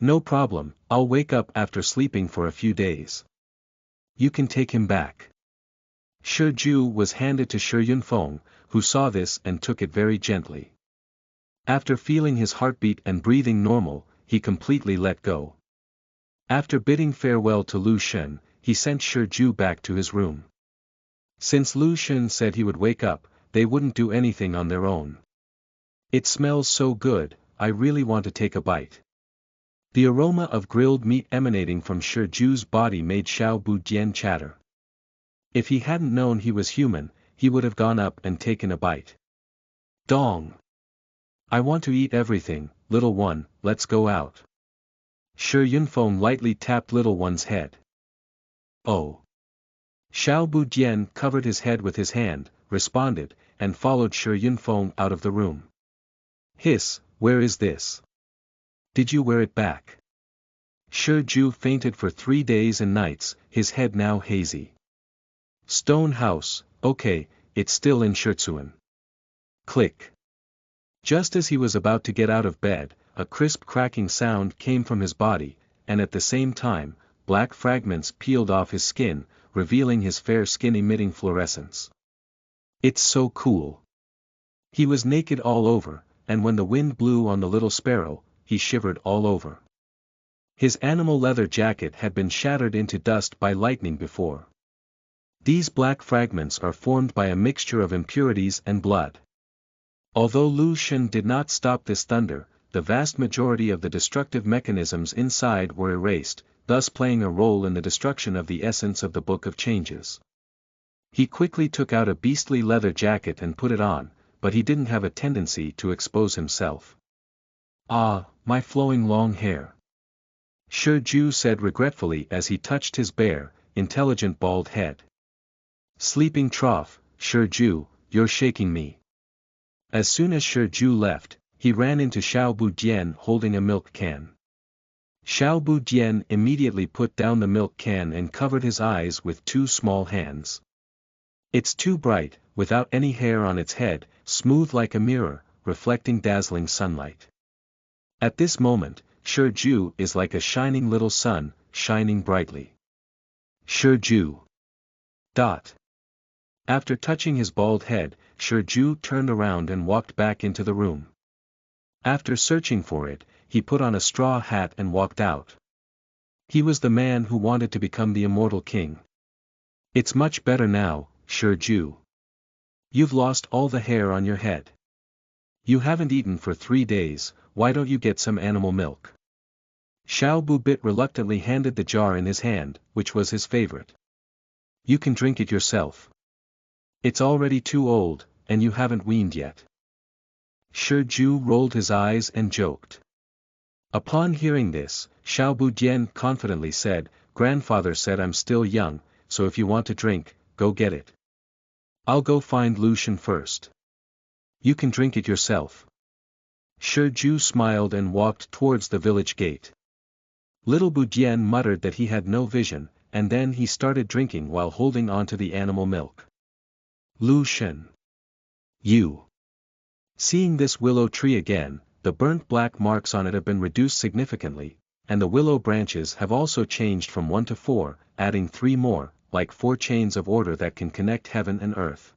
No problem, I'll wake up after sleeping for a few days. You can take him back. Shirju was handed to Shi Yunfeng, who saw this and took it very gently. After feeling his heartbeat and breathing normal, he completely let go. After bidding farewell to Lu Shen, he sent Shirju back to his room. Since Lu Shen said he would wake up, they wouldn't do anything on their own. It smells so good, I really want to take a bite. The aroma of grilled meat emanating from Shirju's body made Xiao Budian chatter. If he hadn't known he was human, he would have gone up and taken a bite. Dong! I want to eat everything, little one, let's go out. Shi Yunfeng lightly tapped little one's head. Oh! Xiao Budian covered his head with his hand, responded, and followed Shi Yunfeng out of the room. Hiss, where is this? Did you wear it back? Shirju fainted for 3 days and nights, his head now hazy. Stone house, okay, it's still in Shirtsuan. Click. Just as he was about to get out of bed, a crisp cracking sound came from his body, and at the same time, black fragments peeled off his skin, revealing his fair skin emitting fluorescence. It's so cool. He was naked all over, and when the wind blew on the little sparrow, he shivered all over. His animal leather jacket had been shattered into dust by lightning before. These black fragments are formed by a mixture of impurities and blood. Although Lu Shen did not stop this thunder, the vast majority of the destructive mechanisms inside were erased, thus playing a role in the destruction of the essence of the Book of Changes. He quickly took out a beastly leather jacket and put it on, but he didn't have a tendency to expose himself. Ah, my flowing long hair. Shirju said regretfully as he touched his bare, intelligent bald head. Sleeping trough, Shirju, you're shaking me. As soon as Shirju left, he ran into Xiao Budian holding a milk can. Xiao Budian immediately put down the milk can and covered his eyes with 2 small hands. It's too bright, without any hair on its head, smooth like a mirror, reflecting dazzling sunlight. At this moment, Shirju is like a shining little sun, shining brightly. Shirju. After touching his bald head, Shirju turned around and walked back into the room. After searching for it, he put on a straw hat and walked out. He was the man who wanted to become the immortal king. It's much better now, Shirju. You've lost all the hair on your head. You haven't eaten for 3 days, why don't you get some animal milk? Xiao Bubit reluctantly handed the jar in his hand, which was his favorite. You can drink it yourself. It's already too old, and you haven't weaned yet. Shirju rolled his eyes and joked. Upon hearing this, Xiao Budian confidently said, Grandfather said I'm still young, so if you want to drink, go get it. I'll go find Lu Shen first. You can drink it yourself. Shirju smiled and walked towards the village gate. Little Budian muttered that he had no vision, and then he started drinking while holding onto the animal milk. Lu Shen. You. Seeing this willow tree again, the burnt black marks on it have been reduced significantly, and the willow branches have also changed from 1 to 4, adding 3 more, like 4 chains of order that can connect heaven and earth.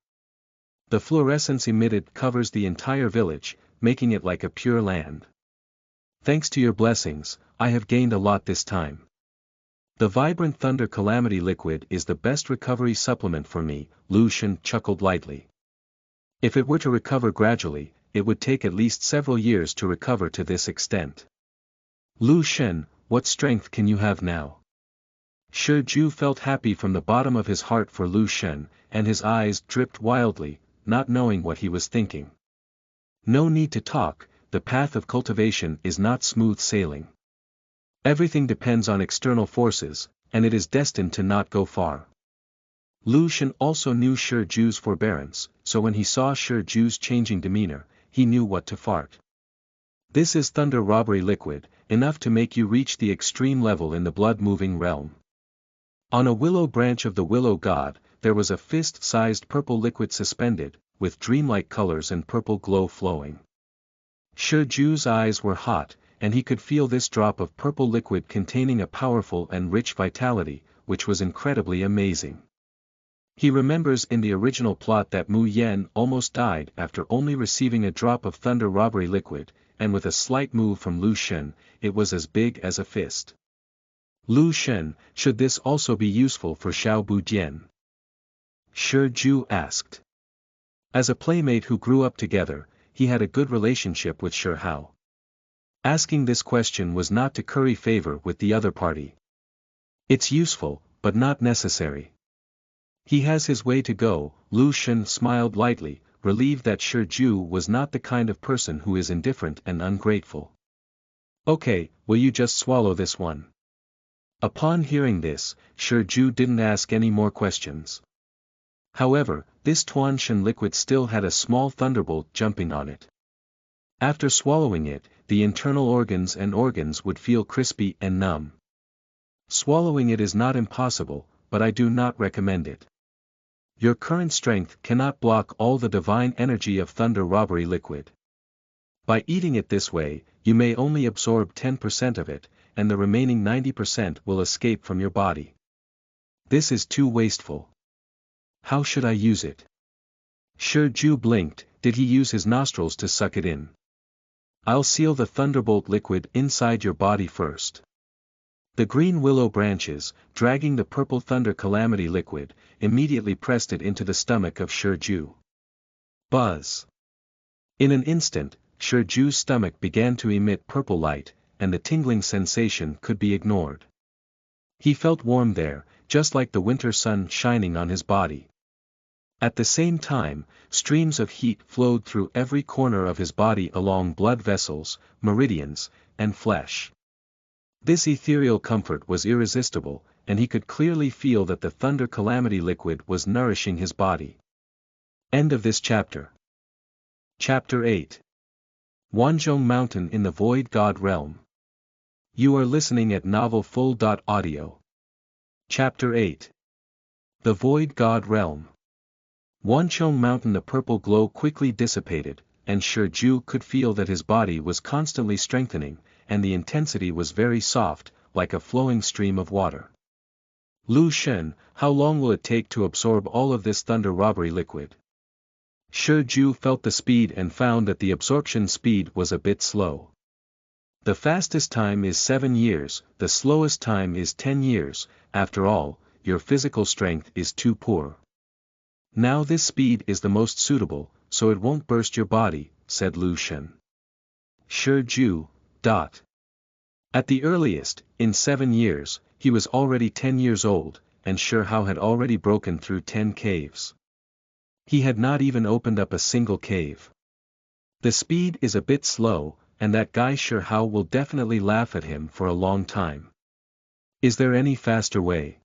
The fluorescence emitted covers the entire village, making it like a pure land. Thanks to your blessings, I have gained a lot this time. The vibrant thunder calamity liquid is the best recovery supplement for me, Lu Shen chuckled lightly. If it were to recover gradually, it would take at least several years to recover to this extent. Lu Shen, what strength can you have now? Shi Ju felt happy from the bottom of his heart for Lu Shen, and his eyes dripped wildly, not knowing what he was thinking. No need to talk, the path of cultivation is not smooth sailing. Everything depends on external forces, and it is destined to not go far. Lu Shen also knew Shi Ju's forbearance, so when he saw Shi Ju's changing demeanor, he knew what to fart. This is thunder robbery liquid, enough to make you reach the extreme level in the blood-moving realm. On a willow branch of the willow god, there was a fist-sized purple liquid suspended, with dreamlike colors and purple glow flowing. Shi Ju's eyes were hot, and he could feel this drop of purple liquid containing a powerful and rich vitality, which was incredibly amazing. He remembers in the original plot that Mu Yen almost died after only receiving a drop of thunder robbery liquid, and with a slight move from Lu Shen, it was as big as a fist. Lu Shen, should this also be useful for Xiao Bujian? Shi Ju asked. As a playmate who grew up together, he had a good relationship with Shi Hao. Asking this question was not to curry favor with the other party. It's useful, but not necessary. He has his way to go. Lu Shen smiled lightly, relieved that Shi Ju was not the kind of person who is indifferent and ungrateful. Okay, will you just swallow this one? Upon hearing this, Shi Ju didn't ask any more questions. However, this Tuanshan liquid still had a small thunderbolt jumping on it. After swallowing it, the internal organs would feel crispy and numb. Swallowing it is not impossible, but I do not recommend it. Your current strength cannot block all the divine energy of thunder robbery liquid. By eating it this way, you may only absorb 10% of it, and the remaining 90% will escape from your body. This is too wasteful. How should I use it? Shi Ju blinked. Did he use his nostrils to suck it in? I'll seal the thunderbolt liquid inside your body first. The green willow branches, dragging the purple thunder calamity liquid, immediately pressed it into the stomach of Shi Ju. Buzz! In an instant, Shi Ju's stomach began to emit purple light, and the tingling sensation could be ignored. He felt warm there, just like the winter sun shining on his body. At the same time, streams of heat flowed through every corner of his body along blood vessels, meridians, and flesh. This ethereal comfort was irresistible, and he could clearly feel that the thunder calamity liquid was nourishing his body. End of this chapter. Chapter 8. Wanzhong Mountain in the Void God Realm. You are listening at novelfull.audio. Chapter 8. The Void God Realm. Wanzhong Mountain. The purple glow quickly dissipated, and Shi Ju could feel that his body was constantly strengthening, and the intensity was very soft, like a flowing stream of water. Lu Shen, how long will it take to absorb all of this thunder robbery liquid? Shi Ju felt the speed and found that the absorption speed was a bit slow. The fastest time is 7 years, the slowest time is 10 years, after all, your physical strength is too poor. Now this speed is the most suitable, so it won't burst your body, said Lu Shen. Shi Ju. At the earliest, in 7 years, he was already 10 years old, and Shi Hao had already broken through 10 caves. He had not even opened up a single cave. The speed is a bit slow, and that guy Shi Hao will definitely laugh at him for a long time. Is there any faster way?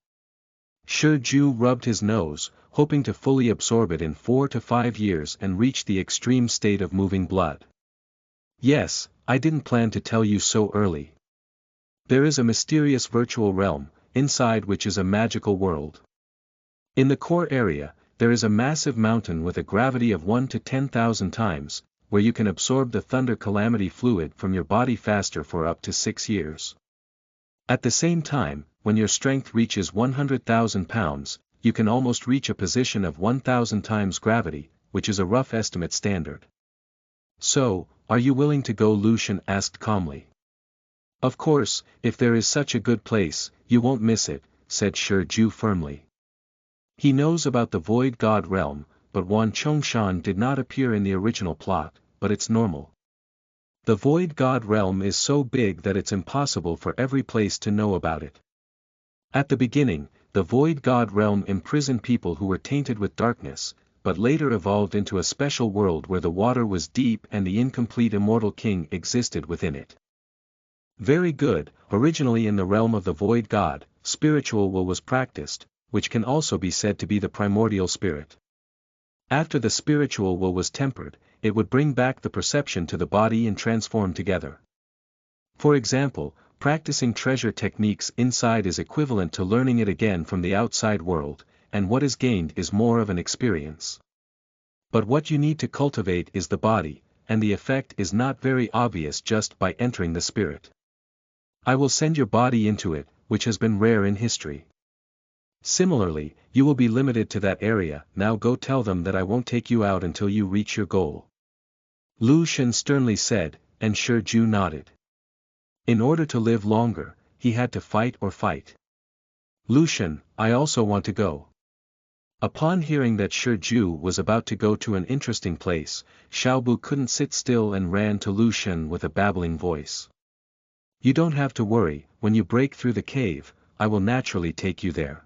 Shi Ju rubbed his nose, hoping to fully absorb it in 4 to 5 years and reach the extreme state of moving blood. Yes, I didn't plan to tell you so early. There is a mysterious virtual realm, inside which is a magical world. In the core area, there is a massive mountain with a gravity of 1 to 10,000 times, where you can absorb the thunder calamity fluid from your body faster for up to 6 years. At the same time, when your strength reaches 100,000 pounds, you can almost reach a position of 1,000 times gravity, which is a rough estimate standard. So, are you willing to go? Lu Shen asked calmly. Of course, if there is such a good place, you won't miss it, said Shi Ju firmly. He knows about the Void God Realm, but Wanzhong Shan did not appear in the original plot, but it's normal. The Void God realm is so big that it's impossible for every place to know about it. At the beginning, the Void God realm imprisoned people who were tainted with darkness, but later evolved into a special world where the water was deep and the incomplete immortal king existed within it. Very good. Originally in the realm of the Void God, spiritual will was practiced, which can also be said to be the primordial spirit. After the spiritual will was tempered, it would bring back the perception to the body and transform together. For example, practicing treasure techniques inside is equivalent to learning it again from the outside world, and what is gained is more of an experience. But what you need to cultivate is the body, and the effect is not very obvious just by entering the spirit. I will send your body into it, which has been rare in history. Similarly, you will be limited to that area. Now go tell them that I won't take you out until you reach your goal. Lu Shen sternly said, and Shiju nodded. In order to live longer, he had to fight or fight. Lu Shen, I also want to go. Upon hearing that Shiju was about to go to an interesting place, Xiaobu couldn't sit still and ran to Lu Shen with a babbling voice. You don't have to worry, when you break through the cave, I will naturally take you there.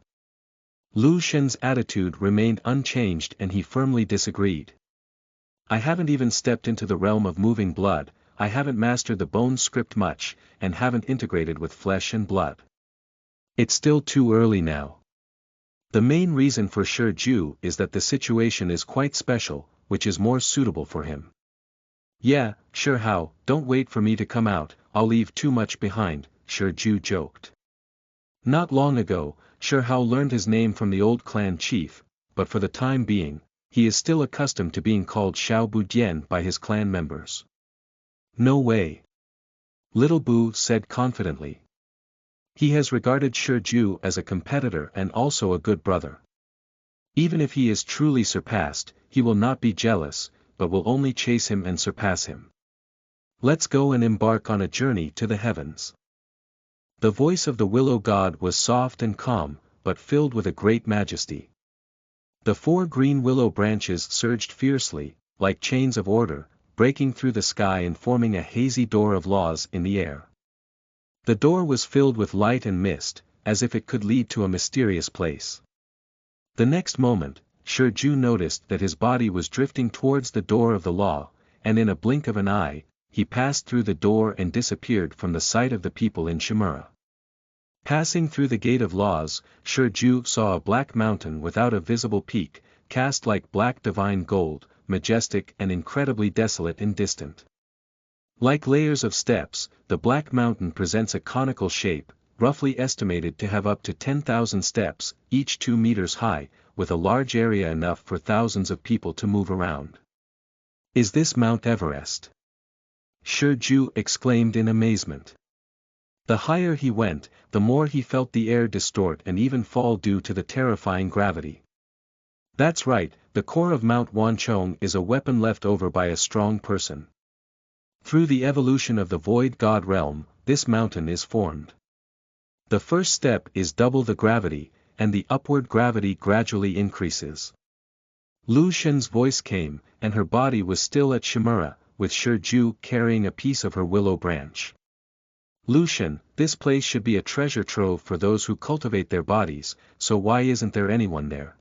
Lu Shen's attitude remained unchanged and he firmly disagreed. I haven't even stepped into the realm of moving blood, I haven't mastered the bone script much, and haven't integrated with flesh and blood. It's still too early now. The main reason for Shiju is that the situation is quite special, which is more suitable for him. Yeah, sure how, don't wait for me to come out, I'll leave too much behind, Shiju joked. Not long ago, Shihao learned his name from the old clan chief, but for the time being, he is still accustomed to being called Xiao Budian by his clan members. No way. Little Bu said confidently. He has regarded Shiju as a competitor and also a good brother. Even if he is truly surpassed, he will not be jealous, but will only chase him and surpass him. Let's go and embark on a journey to the heavens. The voice of the willow god was soft and calm, but filled with a great majesty. The 4 green willow branches surged fiercely, like chains of order, breaking through the sky and forming a hazy door of laws in the air. The door was filled with light and mist, as if it could lead to a mysterious place. The next moment, Shiju noticed that his body was drifting towards the door of the law, and in a blink of an eye, he passed through the door and disappeared from the sight of the people in Shimura. Passing through the gate of laws, Shiju saw a black mountain without a visible peak, cast like black divine gold, majestic and incredibly desolate and distant. Like layers of steps, the black mountain presents a conical shape, roughly estimated to have up to 10,000 steps, each 2 meters high, with a large area enough for thousands of people to move around. Is this Mount Everest? Shiju exclaimed in amazement. The higher he went, the more he felt the air distort and even fall due to the terrifying gravity. That's right, the core of Mount Wanzhong is a weapon left over by a strong person. Through the evolution of the Void God realm, this mountain is formed. The first step is double the gravity, and the upward gravity gradually increases. Lu Shen's voice came, and her body was still at Shimura, with Shiju carrying a piece of her willow branch. Lu Shen, this place should be a treasure trove for those who cultivate their bodies, so why isn't there anyone there?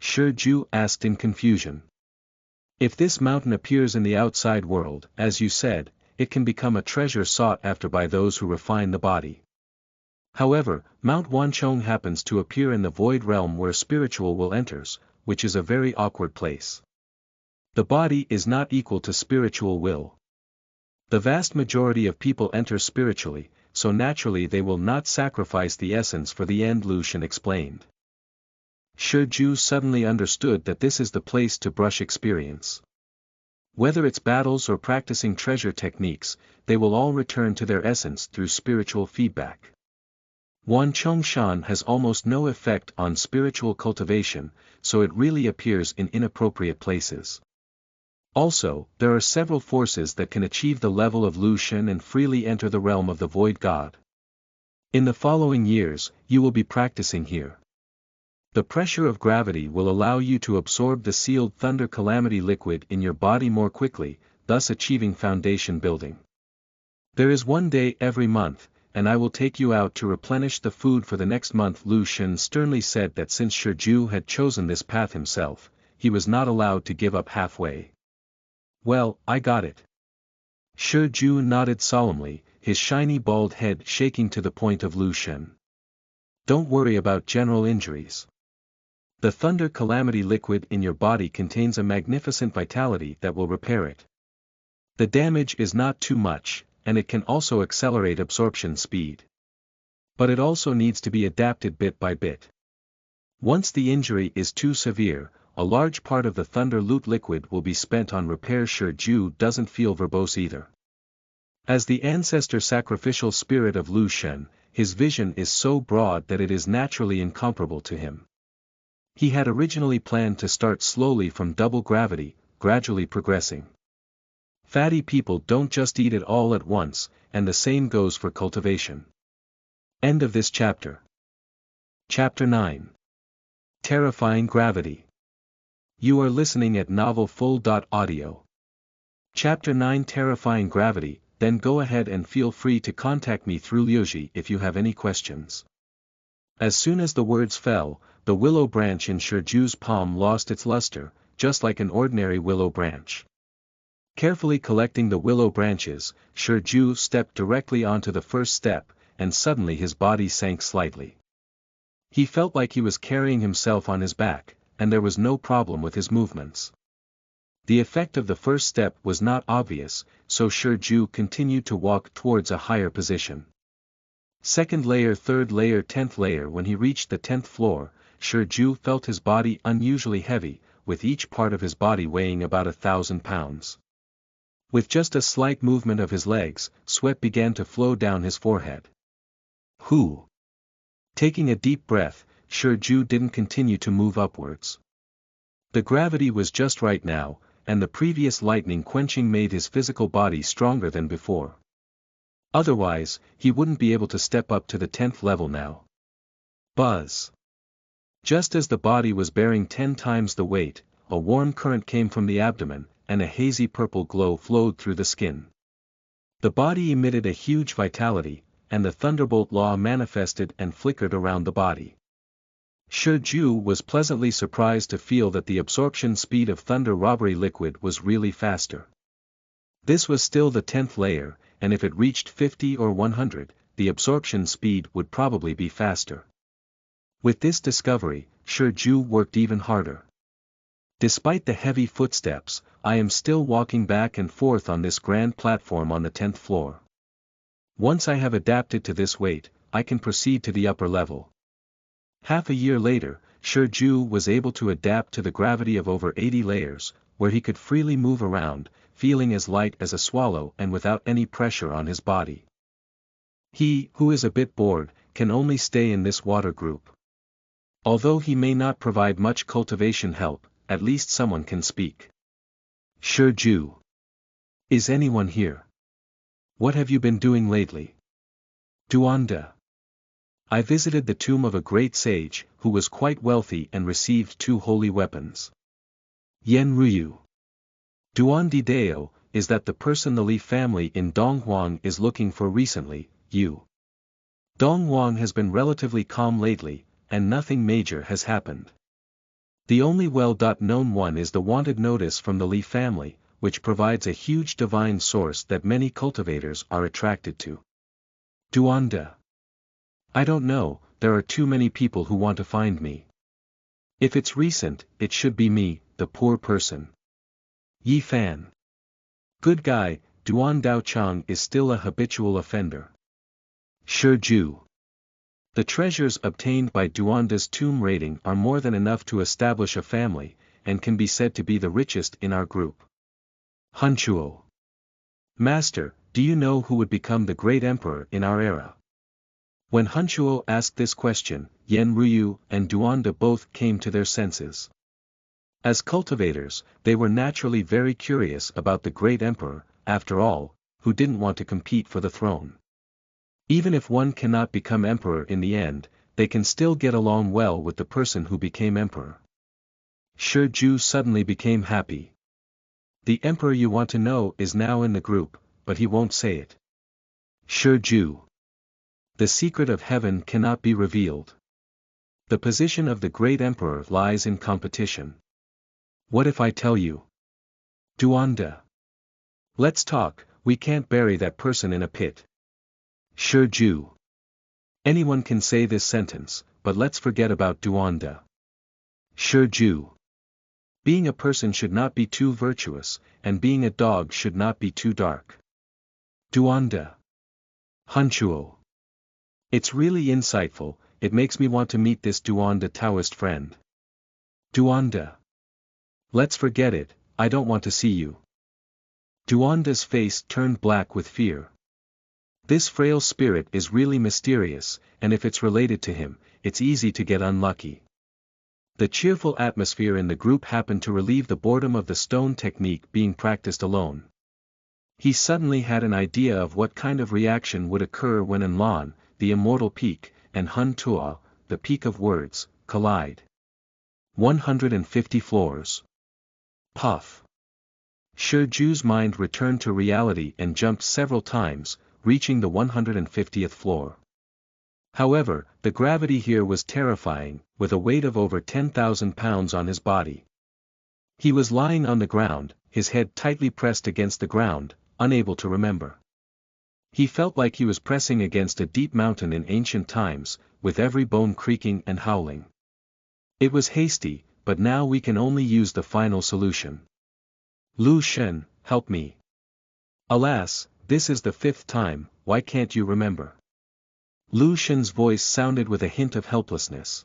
Shiju asked in confusion. If this mountain appears in the outside world, as you said, it can become a treasure sought after by those who refine the body. However, Mount Wanzhong happens to appear in the void realm where spiritual will enters, which is a very awkward place. The body is not equal to spiritual will. The vast majority of people enter spiritually, so naturally they will not sacrifice the essence for the end, Lu Shen explained. Shiju suddenly understood that this is the place to brush experience. Whether it's battles or practicing treasure techniques, they will all return to their essence through spiritual feedback. Wanzhong Shan has almost no effect on spiritual cultivation, so it really appears in inappropriate places. Also, there are several forces that can achieve the level of Lu Shen and freely enter the realm of the Void God. In the following years, you will be practicing here. The pressure of gravity will allow you to absorb the sealed thunder calamity liquid in your body more quickly, thus achieving foundation building. There is one day every month, and I will take you out to replenish the food for the next month. Lu Shen sternly said that since Shiju had chosen this path himself, he was not allowed to give up halfway. Well, I got it. Shiju nodded solemnly, his shiny bald head shaking to the point of Lu Shen. Don't worry about general injuries. The thunder calamity liquid in your body contains a magnificent vitality that will repair it. The damage is not too much, and it can also accelerate absorption speed. But it also needs to be adapted bit by bit. Once the injury is too severe, a large part of the thunder loot liquid will be spent on repair. Shiju doesn't feel verbose either. As the ancestor sacrificial spirit of Lu Shen, his vision is so broad that it is naturally incomparable to him. He had originally planned to start slowly from double gravity, gradually progressing. Fatty people don't just eat it all at once, and the same goes for cultivation. End of this chapter. Chapter 9. Terrifying Gravity. You are listening at novelfull.audio. Chapter 9 Terrifying Gravity. Then go ahead and feel free to contact me through Liuji if you have any questions. As soon as the words fell, the willow branch in Shiju's palm lost its luster, just like an ordinary willow branch. Carefully collecting the willow branches, Shiju stepped directly onto the first step, and suddenly his body sank slightly. He felt like he was carrying himself on his back, and there was no problem with his movements. The effect of the first step was not obvious, so Shiju continued to walk towards a higher position. Second layer, third layer, 10th layer. When he reached the 10th floor, Shiju felt his body unusually heavy, with each part of his body weighing about 1,000 pounds. With just a slight movement of his legs, sweat began to flow down his forehead. Whew! Taking a deep breath, Shiju didn't continue to move upwards. The gravity was just right now, and the previous lightning quenching made his physical body stronger than before. Otherwise, he wouldn't be able to step up to the 10th level now. Buzz! Just as the body was bearing 10 times the weight, a warm current came from the abdomen, and a hazy purple glow flowed through the skin. The body emitted a huge vitality, and the thunderbolt law manifested and flickered around the body. Shiju was pleasantly surprised to feel that the absorption speed of thunder robbery liquid was really faster. This was still the 10th layer, and if it reached 50 or 100, the absorption speed would probably be faster. With this discovery, Shiju worked even harder. Despite the heavy footsteps, I am still walking back and forth on this grand platform on the 10th floor. Once I have adapted to this weight, I can proceed to the upper level. Half a year later, Shiju was able to adapt to the gravity of over 80 layers, where he could freely move around, feeling as light as a swallow and without any pressure on his body. He, who is a bit bored, can only stay in this water group. Although he may not provide much cultivation help, at least someone can speak. Shiju. Is anyone here? What have you been doing lately? Duanda. I visited the tomb of a great sage, who was quite wealthy and received 2 holy weapons. Yen Ruyu. Duandi Deo, is that the person the Li family in Donghuang is looking for recently, you? Donghuang has been relatively calm lately, and nothing major has happened. The only well-known one is the wanted notice from the Li family, which provides a huge divine source that many cultivators are attracted to. Duanda. I don't know, there are too many people who want to find me. If it's recent, it should be me, the poor person. Yi Fan. Good guy, Duan Daochang is still a habitual offender. Shiju. The treasures obtained by Duanda's tomb raiding are more than enough to establish a family, and can be said to be the richest in our group. Hunchuo. Master, do you know who would become the great emperor in our era? When Hunchuo asked this question, Yen Ruyu and Duanda both came to their senses. As cultivators, they were naturally very curious about the great emperor, after all, who didn't want to compete for the throne. Even if one cannot become emperor in the end, they can still get along well with the person who became emperor. Shiju suddenly became happy. The emperor you want to know is now in the group, but he won't say it. Shiju. The secret of heaven cannot be revealed. The position of the great emperor lies in competition. What if I tell you? Duanda. Let's talk, we can't bury that person in a pit. Shiju. Anyone can say this sentence, but let's forget about Duanda. Shiju. Being a person should not be too virtuous, and being a dog should not be too dark. Duanda. Hunchuo. It's really insightful, it makes me want to meet this Duanda Taoist friend. Duanda. Let's forget it, I don't want to see you. Duanda's face turned black with fear. This frail spirit is really mysterious, and if it's related to him, it's easy to get unlucky. The cheerful atmosphere in the group happened to relieve the boredom of the stone technique being practiced alone. He suddenly had an idea of what kind of reaction would occur when Enlan, the immortal peak, and Hun Tuo, the peak of words, collide. 150 floors. Puff. Shiju's mind returned to reality and jumped several times, reaching the 150th floor. However, the gravity here was terrifying, with a weight of over 10,000 pounds on his body. He was lying on the ground, his head tightly pressed against the ground, unable to remember. He felt like he was pressing against a deep mountain in ancient times, with every bone creaking and howling. It was hasty, but now we can only use the final solution. Lu Shen, help me. Alas, this is the 5th time, why can't you remember? Lu Shen's voice sounded with a hint of helplessness.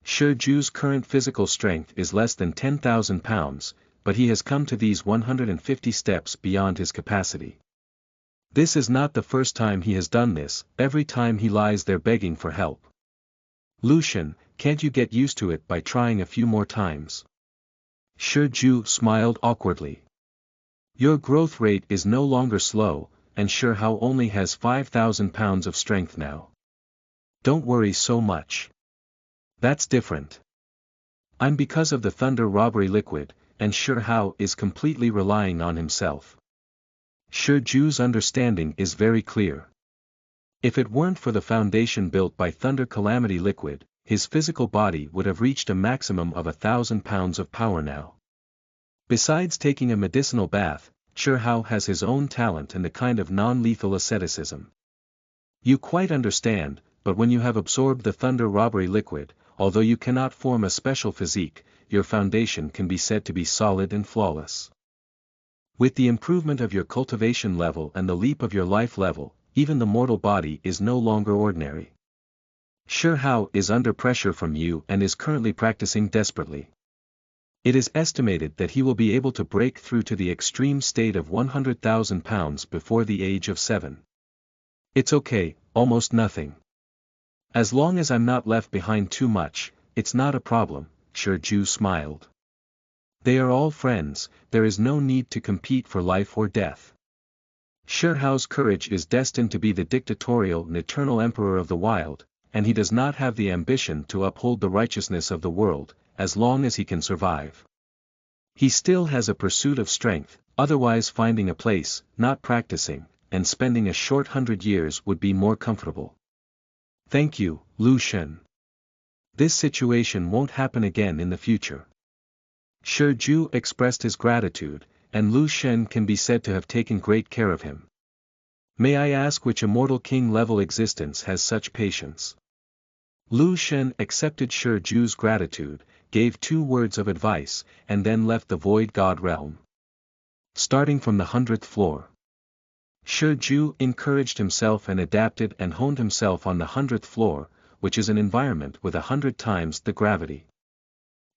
Shiju's current physical strength is less than 10,000 pounds, but he has come to these 150 steps beyond his capacity. This is not the first time he has done this, every time he lies there begging for help. Lu Shen, can't you get used to it by trying a few more times? Shiju smiled awkwardly. Your growth rate is no longer slow, and Shihao only has 5,000 pounds of strength now. Don't worry so much. That's different. I'm because of the thunder robbery liquid, and Shihao is completely relying on himself. Shiju's understanding is very clear. If it weren't for the foundation built by thunder calamity liquid, his physical body would have reached a maximum of 1,000 pounds of power now. Besides taking a medicinal bath, Shihao has his own talent and a kind of non-lethal asceticism. You quite understand, but when you have absorbed the thunder robbery liquid, although you cannot form a special physique, your foundation can be said to be solid and flawless. With the improvement of your cultivation level and the leap of your life level, even the mortal body is no longer ordinary. Shihao is under pressure from you and is currently practicing desperately. It is estimated that he will be able to break through to the extreme state of 100,000 pounds before the age of 7. It's okay, almost nothing. As long as I'm not left behind too much, it's not a problem, Shiju smiled. They are all friends, there is no need to compete for life or death. Shihao's courage is destined to be the dictatorial and eternal emperor of the wild, and he does not have the ambition to uphold the righteousness of the world, as long as he can survive. He still has a pursuit of strength, otherwise finding a place, not practicing, and spending a short 100 years would be more comfortable. Thank you, Lu Shen. This situation won't happen again in the future. Shiju expressed his gratitude, and Lu Shen can be said to have taken great care of him. May I ask which immortal king-level existence has such patience? Lu Shen accepted Shiju's gratitude, gave 2 words of advice, and then left the Void God realm. Starting from the 100th floor. Shiju encouraged himself and adapted and honed himself on the 100th floor, which is an environment with 100 times the gravity.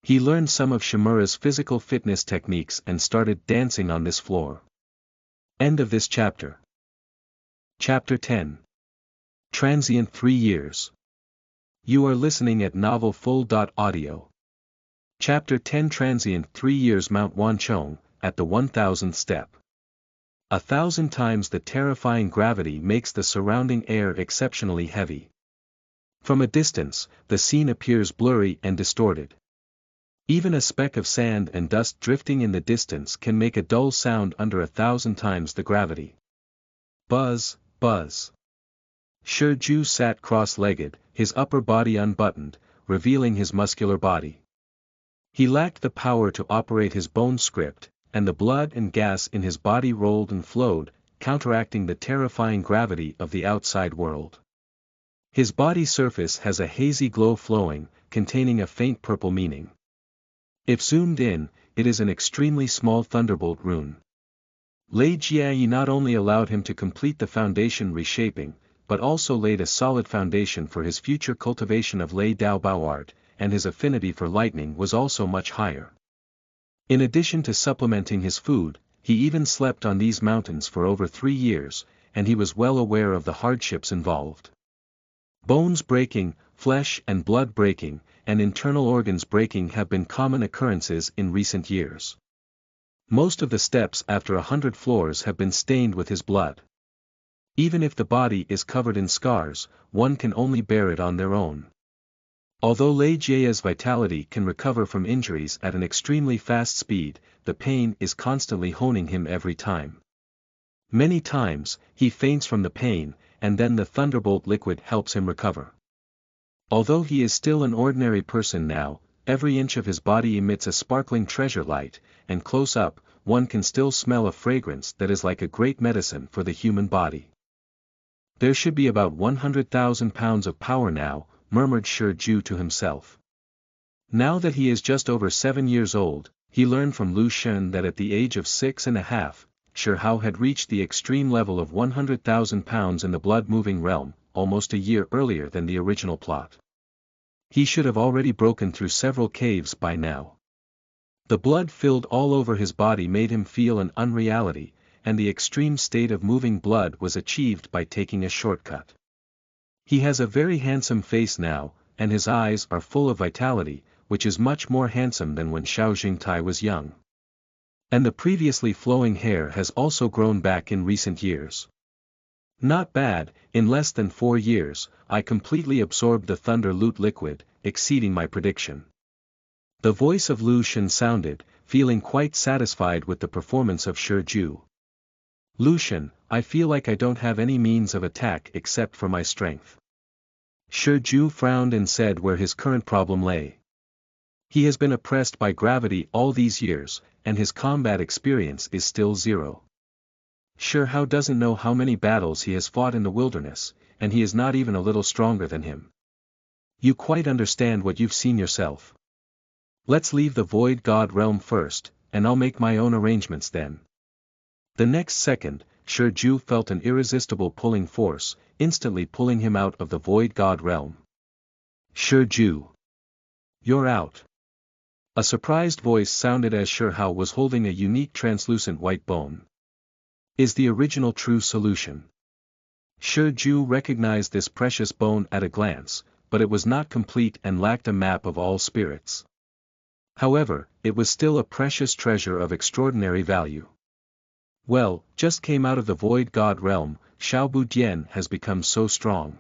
He learned some of Shimura's physical fitness techniques and started dancing on this floor. End of this chapter. Chapter 10. Transient 3 years. You are listening at novelfull.audio. Chapter 10 Transient 3 years Mount Wanzhong, at the 1000th step. 1,000 times the terrifying gravity makes the surrounding air exceptionally heavy. From a distance, the scene appears blurry and distorted. Even a speck of sand and dust drifting in the distance can make a dull sound under 1,000 times the gravity. Buzz, buzz. Shi Ju sat cross-legged, his upper body unbuttoned, revealing his muscular body. He lacked the power to operate his bone script, and the blood and gas in his body rolled and flowed, counteracting the terrifying gravity of the outside world. His body surface has a hazy glow flowing, containing a faint purple meaning. If zoomed in, it is an extremely small thunderbolt rune. Lei Jie not only allowed him to complete the foundation reshaping, but also laid a solid foundation for his future cultivation of Lei Dao Bao art, and his affinity for lightning was also much higher. In addition to supplementing his food, he even slept on these mountains for over 3 years, and he was well aware of the hardships involved. Bones breaking, flesh and blood breaking, and internal organs breaking have been common occurrences in recent years. Most of the steps after 100 floors have been stained with his blood. Even if the body is covered in scars, one can only bear it on their own. Although Lei Jie's vitality can recover from injuries at an extremely fast speed, the pain is constantly honing him every time. Many times, he faints from the pain, and then the thunderbolt liquid helps him recover. Although he is still an ordinary person now, every inch of his body emits a sparkling treasure light, and close up, one can still smell a fragrance that is like a great medicine for the human body. There should be about 100,000 pounds of power now, murmured Shi Ju to himself. Now that he is just over 7 years old, he learned from Lu Shen that at the age of 6.5, Shi Hao had reached the extreme level of 100,000 pounds in the blood-moving realm, almost a year earlier than the original plot. He should have already broken through several caves by now. The blood filled all over his body made him feel an unreality, and the extreme state of moving blood was achieved by taking a shortcut. He has a very handsome face now, and his eyes are full of vitality, which is much more handsome than when Xiao Jingtai was young. And the previously flowing hair has also grown back in recent years. Not bad, in less than 4 years, I completely absorbed the thunder loot liquid, exceeding my prediction. The voice of Lu Shen sounded, feeling quite satisfied with the performance of Shi Ju. Lu Shen, I feel like I don't have any means of attack except for my strength. Shi Ju frowned and said where his current problem lay. He has been oppressed by gravity all these years, and his combat experience is still 0. Shi Hao doesn't know how many battles he has fought in the wilderness, and he is not even a little stronger than him. You quite understand what you've seen yourself. Let's leave the Void God realm first, and I'll make my own arrangements then. The next second, Shi Ju felt an irresistible pulling force, instantly pulling him out of the Void God realm. Shi Ju. You're out. A surprised voice sounded as Shi Hao was holding a unique translucent white bone. Is the original true solution? Shi Ju recognized this precious bone at a glance, but it was not complete and lacked a map of all spirits. However, it was still a precious treasure of extraordinary value. Well, just came out of the Void God realm, Xiao Budian has become so strong.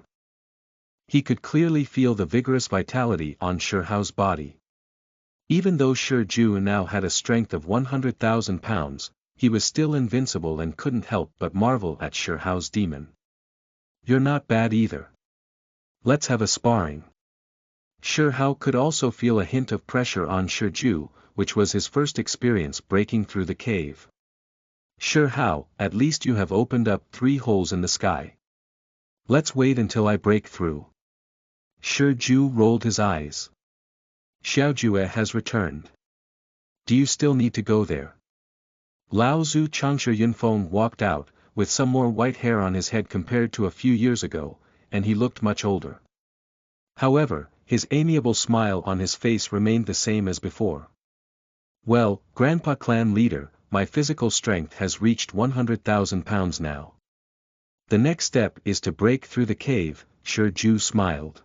He could clearly feel the vigorous vitality on Shi Hao's body. Even though Shi Ju now had a strength of 100,000 pounds, he was still invincible and couldn't help but marvel at Shi Hao's demon. You're not bad either. Let's have a sparring. Shi Hao could also feel a hint of pressure on Shi Ju, which was his first experience breaking through the cave. Shi Hao, at least you have opened up 3 holes in the sky. Let's wait until I break through. Shi Ju rolled his eyes. Xiao Jue has returned. Do you still need to go there? Lao Zhu Changsha Yunfeng walked out, with some more white hair on his head compared to a few years ago, and he looked much older. However, his amiable smile on his face remained the same as before. Well, Grandpa Clan leader, my physical strength has reached 100,000 pounds now. The next step is to break through the cave, Shi Ju smiled.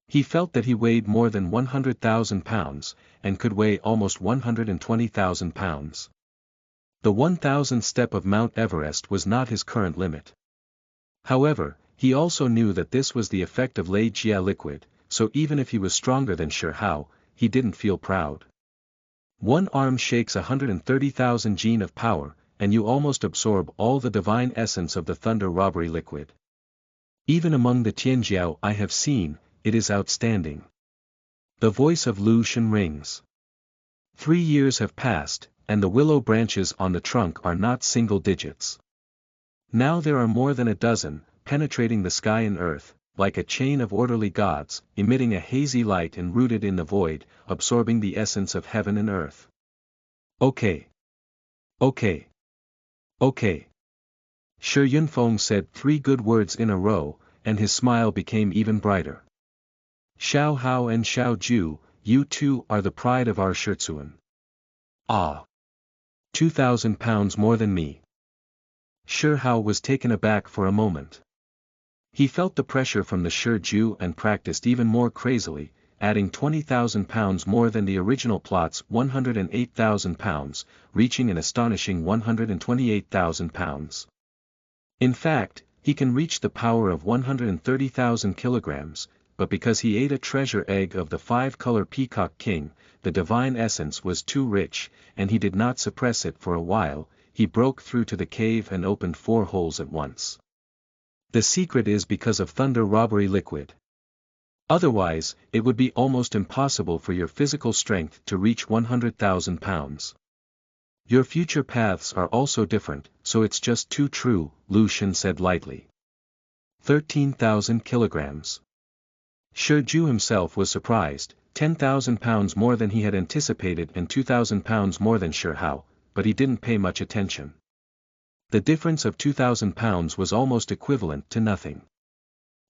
He felt that he weighed more than 100,000 pounds, and could weigh almost 120,000 pounds. The 1,000th step of Mount Everest was not his current limit. However, he also knew that this was the effect of Lei Jia liquid, so even if he was stronger than Shi Hao, he didn't feel proud. One arm shakes 130,000 gene of power, and you almost absorb all the divine essence of the thunder robbery liquid. Even among the Tianjiao I have seen, it is outstanding. The voice of Lu Shen rings. 3 years have passed, and the willow branches on the trunk are not single digits. Now there are more than a dozen, penetrating the sky and earth, like a chain of orderly gods, emitting a hazy light and rooted in the void, absorbing the essence of heaven and earth. Okay. Okay. Okay. Shi Yunfeng said 3 good words in a row, and his smile became even brighter. Xiao Hao and Xiao Ju, you two are the pride of our Shitsuan. Ah. 2,000 pounds more than me. Shi Hao was taken aback for a moment. He felt the pressure from the Shi Ju and practiced even more crazily, adding 20,000 pounds more than the original plot's 108,000 pounds, reaching an astonishing 128,000 pounds. In fact, he can reach the power of 130,000 kilograms, but because he ate a treasure egg of the 5-color Peacock King, the divine essence was too rich, and he did not suppress it for a while. He broke through to the cave and opened 4 holes at once. The secret is because of thunder robbery liquid. Otherwise, it would be almost impossible for your physical strength to reach 100,000 pounds. Your future paths are also different, so it's just too true, Lu Shen said lightly. 13,000 kilograms. Shi Ju himself was surprised, 10,000 pounds more than he had anticipated and 2,000 pounds more than Shi Hao, but he didn't pay much attention. The difference of 2,000 pounds was almost equivalent to nothing.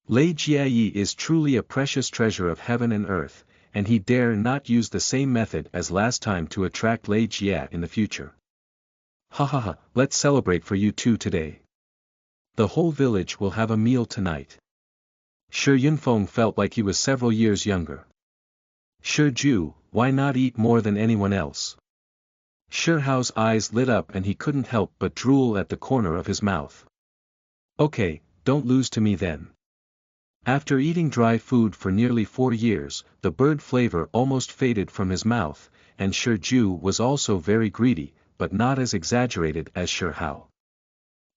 Lei Jieyi is truly a precious treasure of heaven and earth, and he dare not use the same method as last time to attract Lei Jie in the future. Ha ha ha, let's celebrate for you two today. The whole village will have a meal tonight. Shi Yunfeng felt like he was several years younger. Shi Ju, why not eat more than anyone else? Shi Hao's eyes lit up and he couldn't help but drool at the corner of his mouth. Okay, don't lose to me then. After eating dry food for nearly 4 years, the bird flavor almost faded from his mouth, and Shi Ju was also very greedy, but not as exaggerated as Shi Hao.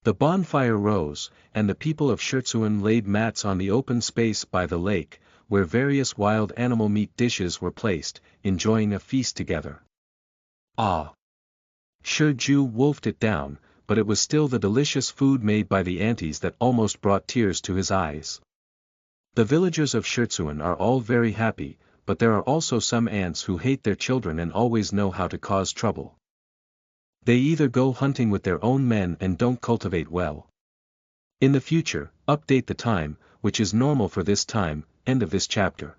The bonfire rose, and the people of Shitsuan laid mats on the open space by the lake, where various wild animal meat dishes were placed, enjoying a feast together. Ah! Shi Ju wolfed it down, but it was still the delicious food made by the aunties that almost brought tears to his eyes. The villagers of Shitsuan are all very happy, but there are also some aunts who hate their children and always know how to cause trouble. They either go hunting with their own men and don't cultivate well. In the future, update the time, which is normal for this time. End of this chapter.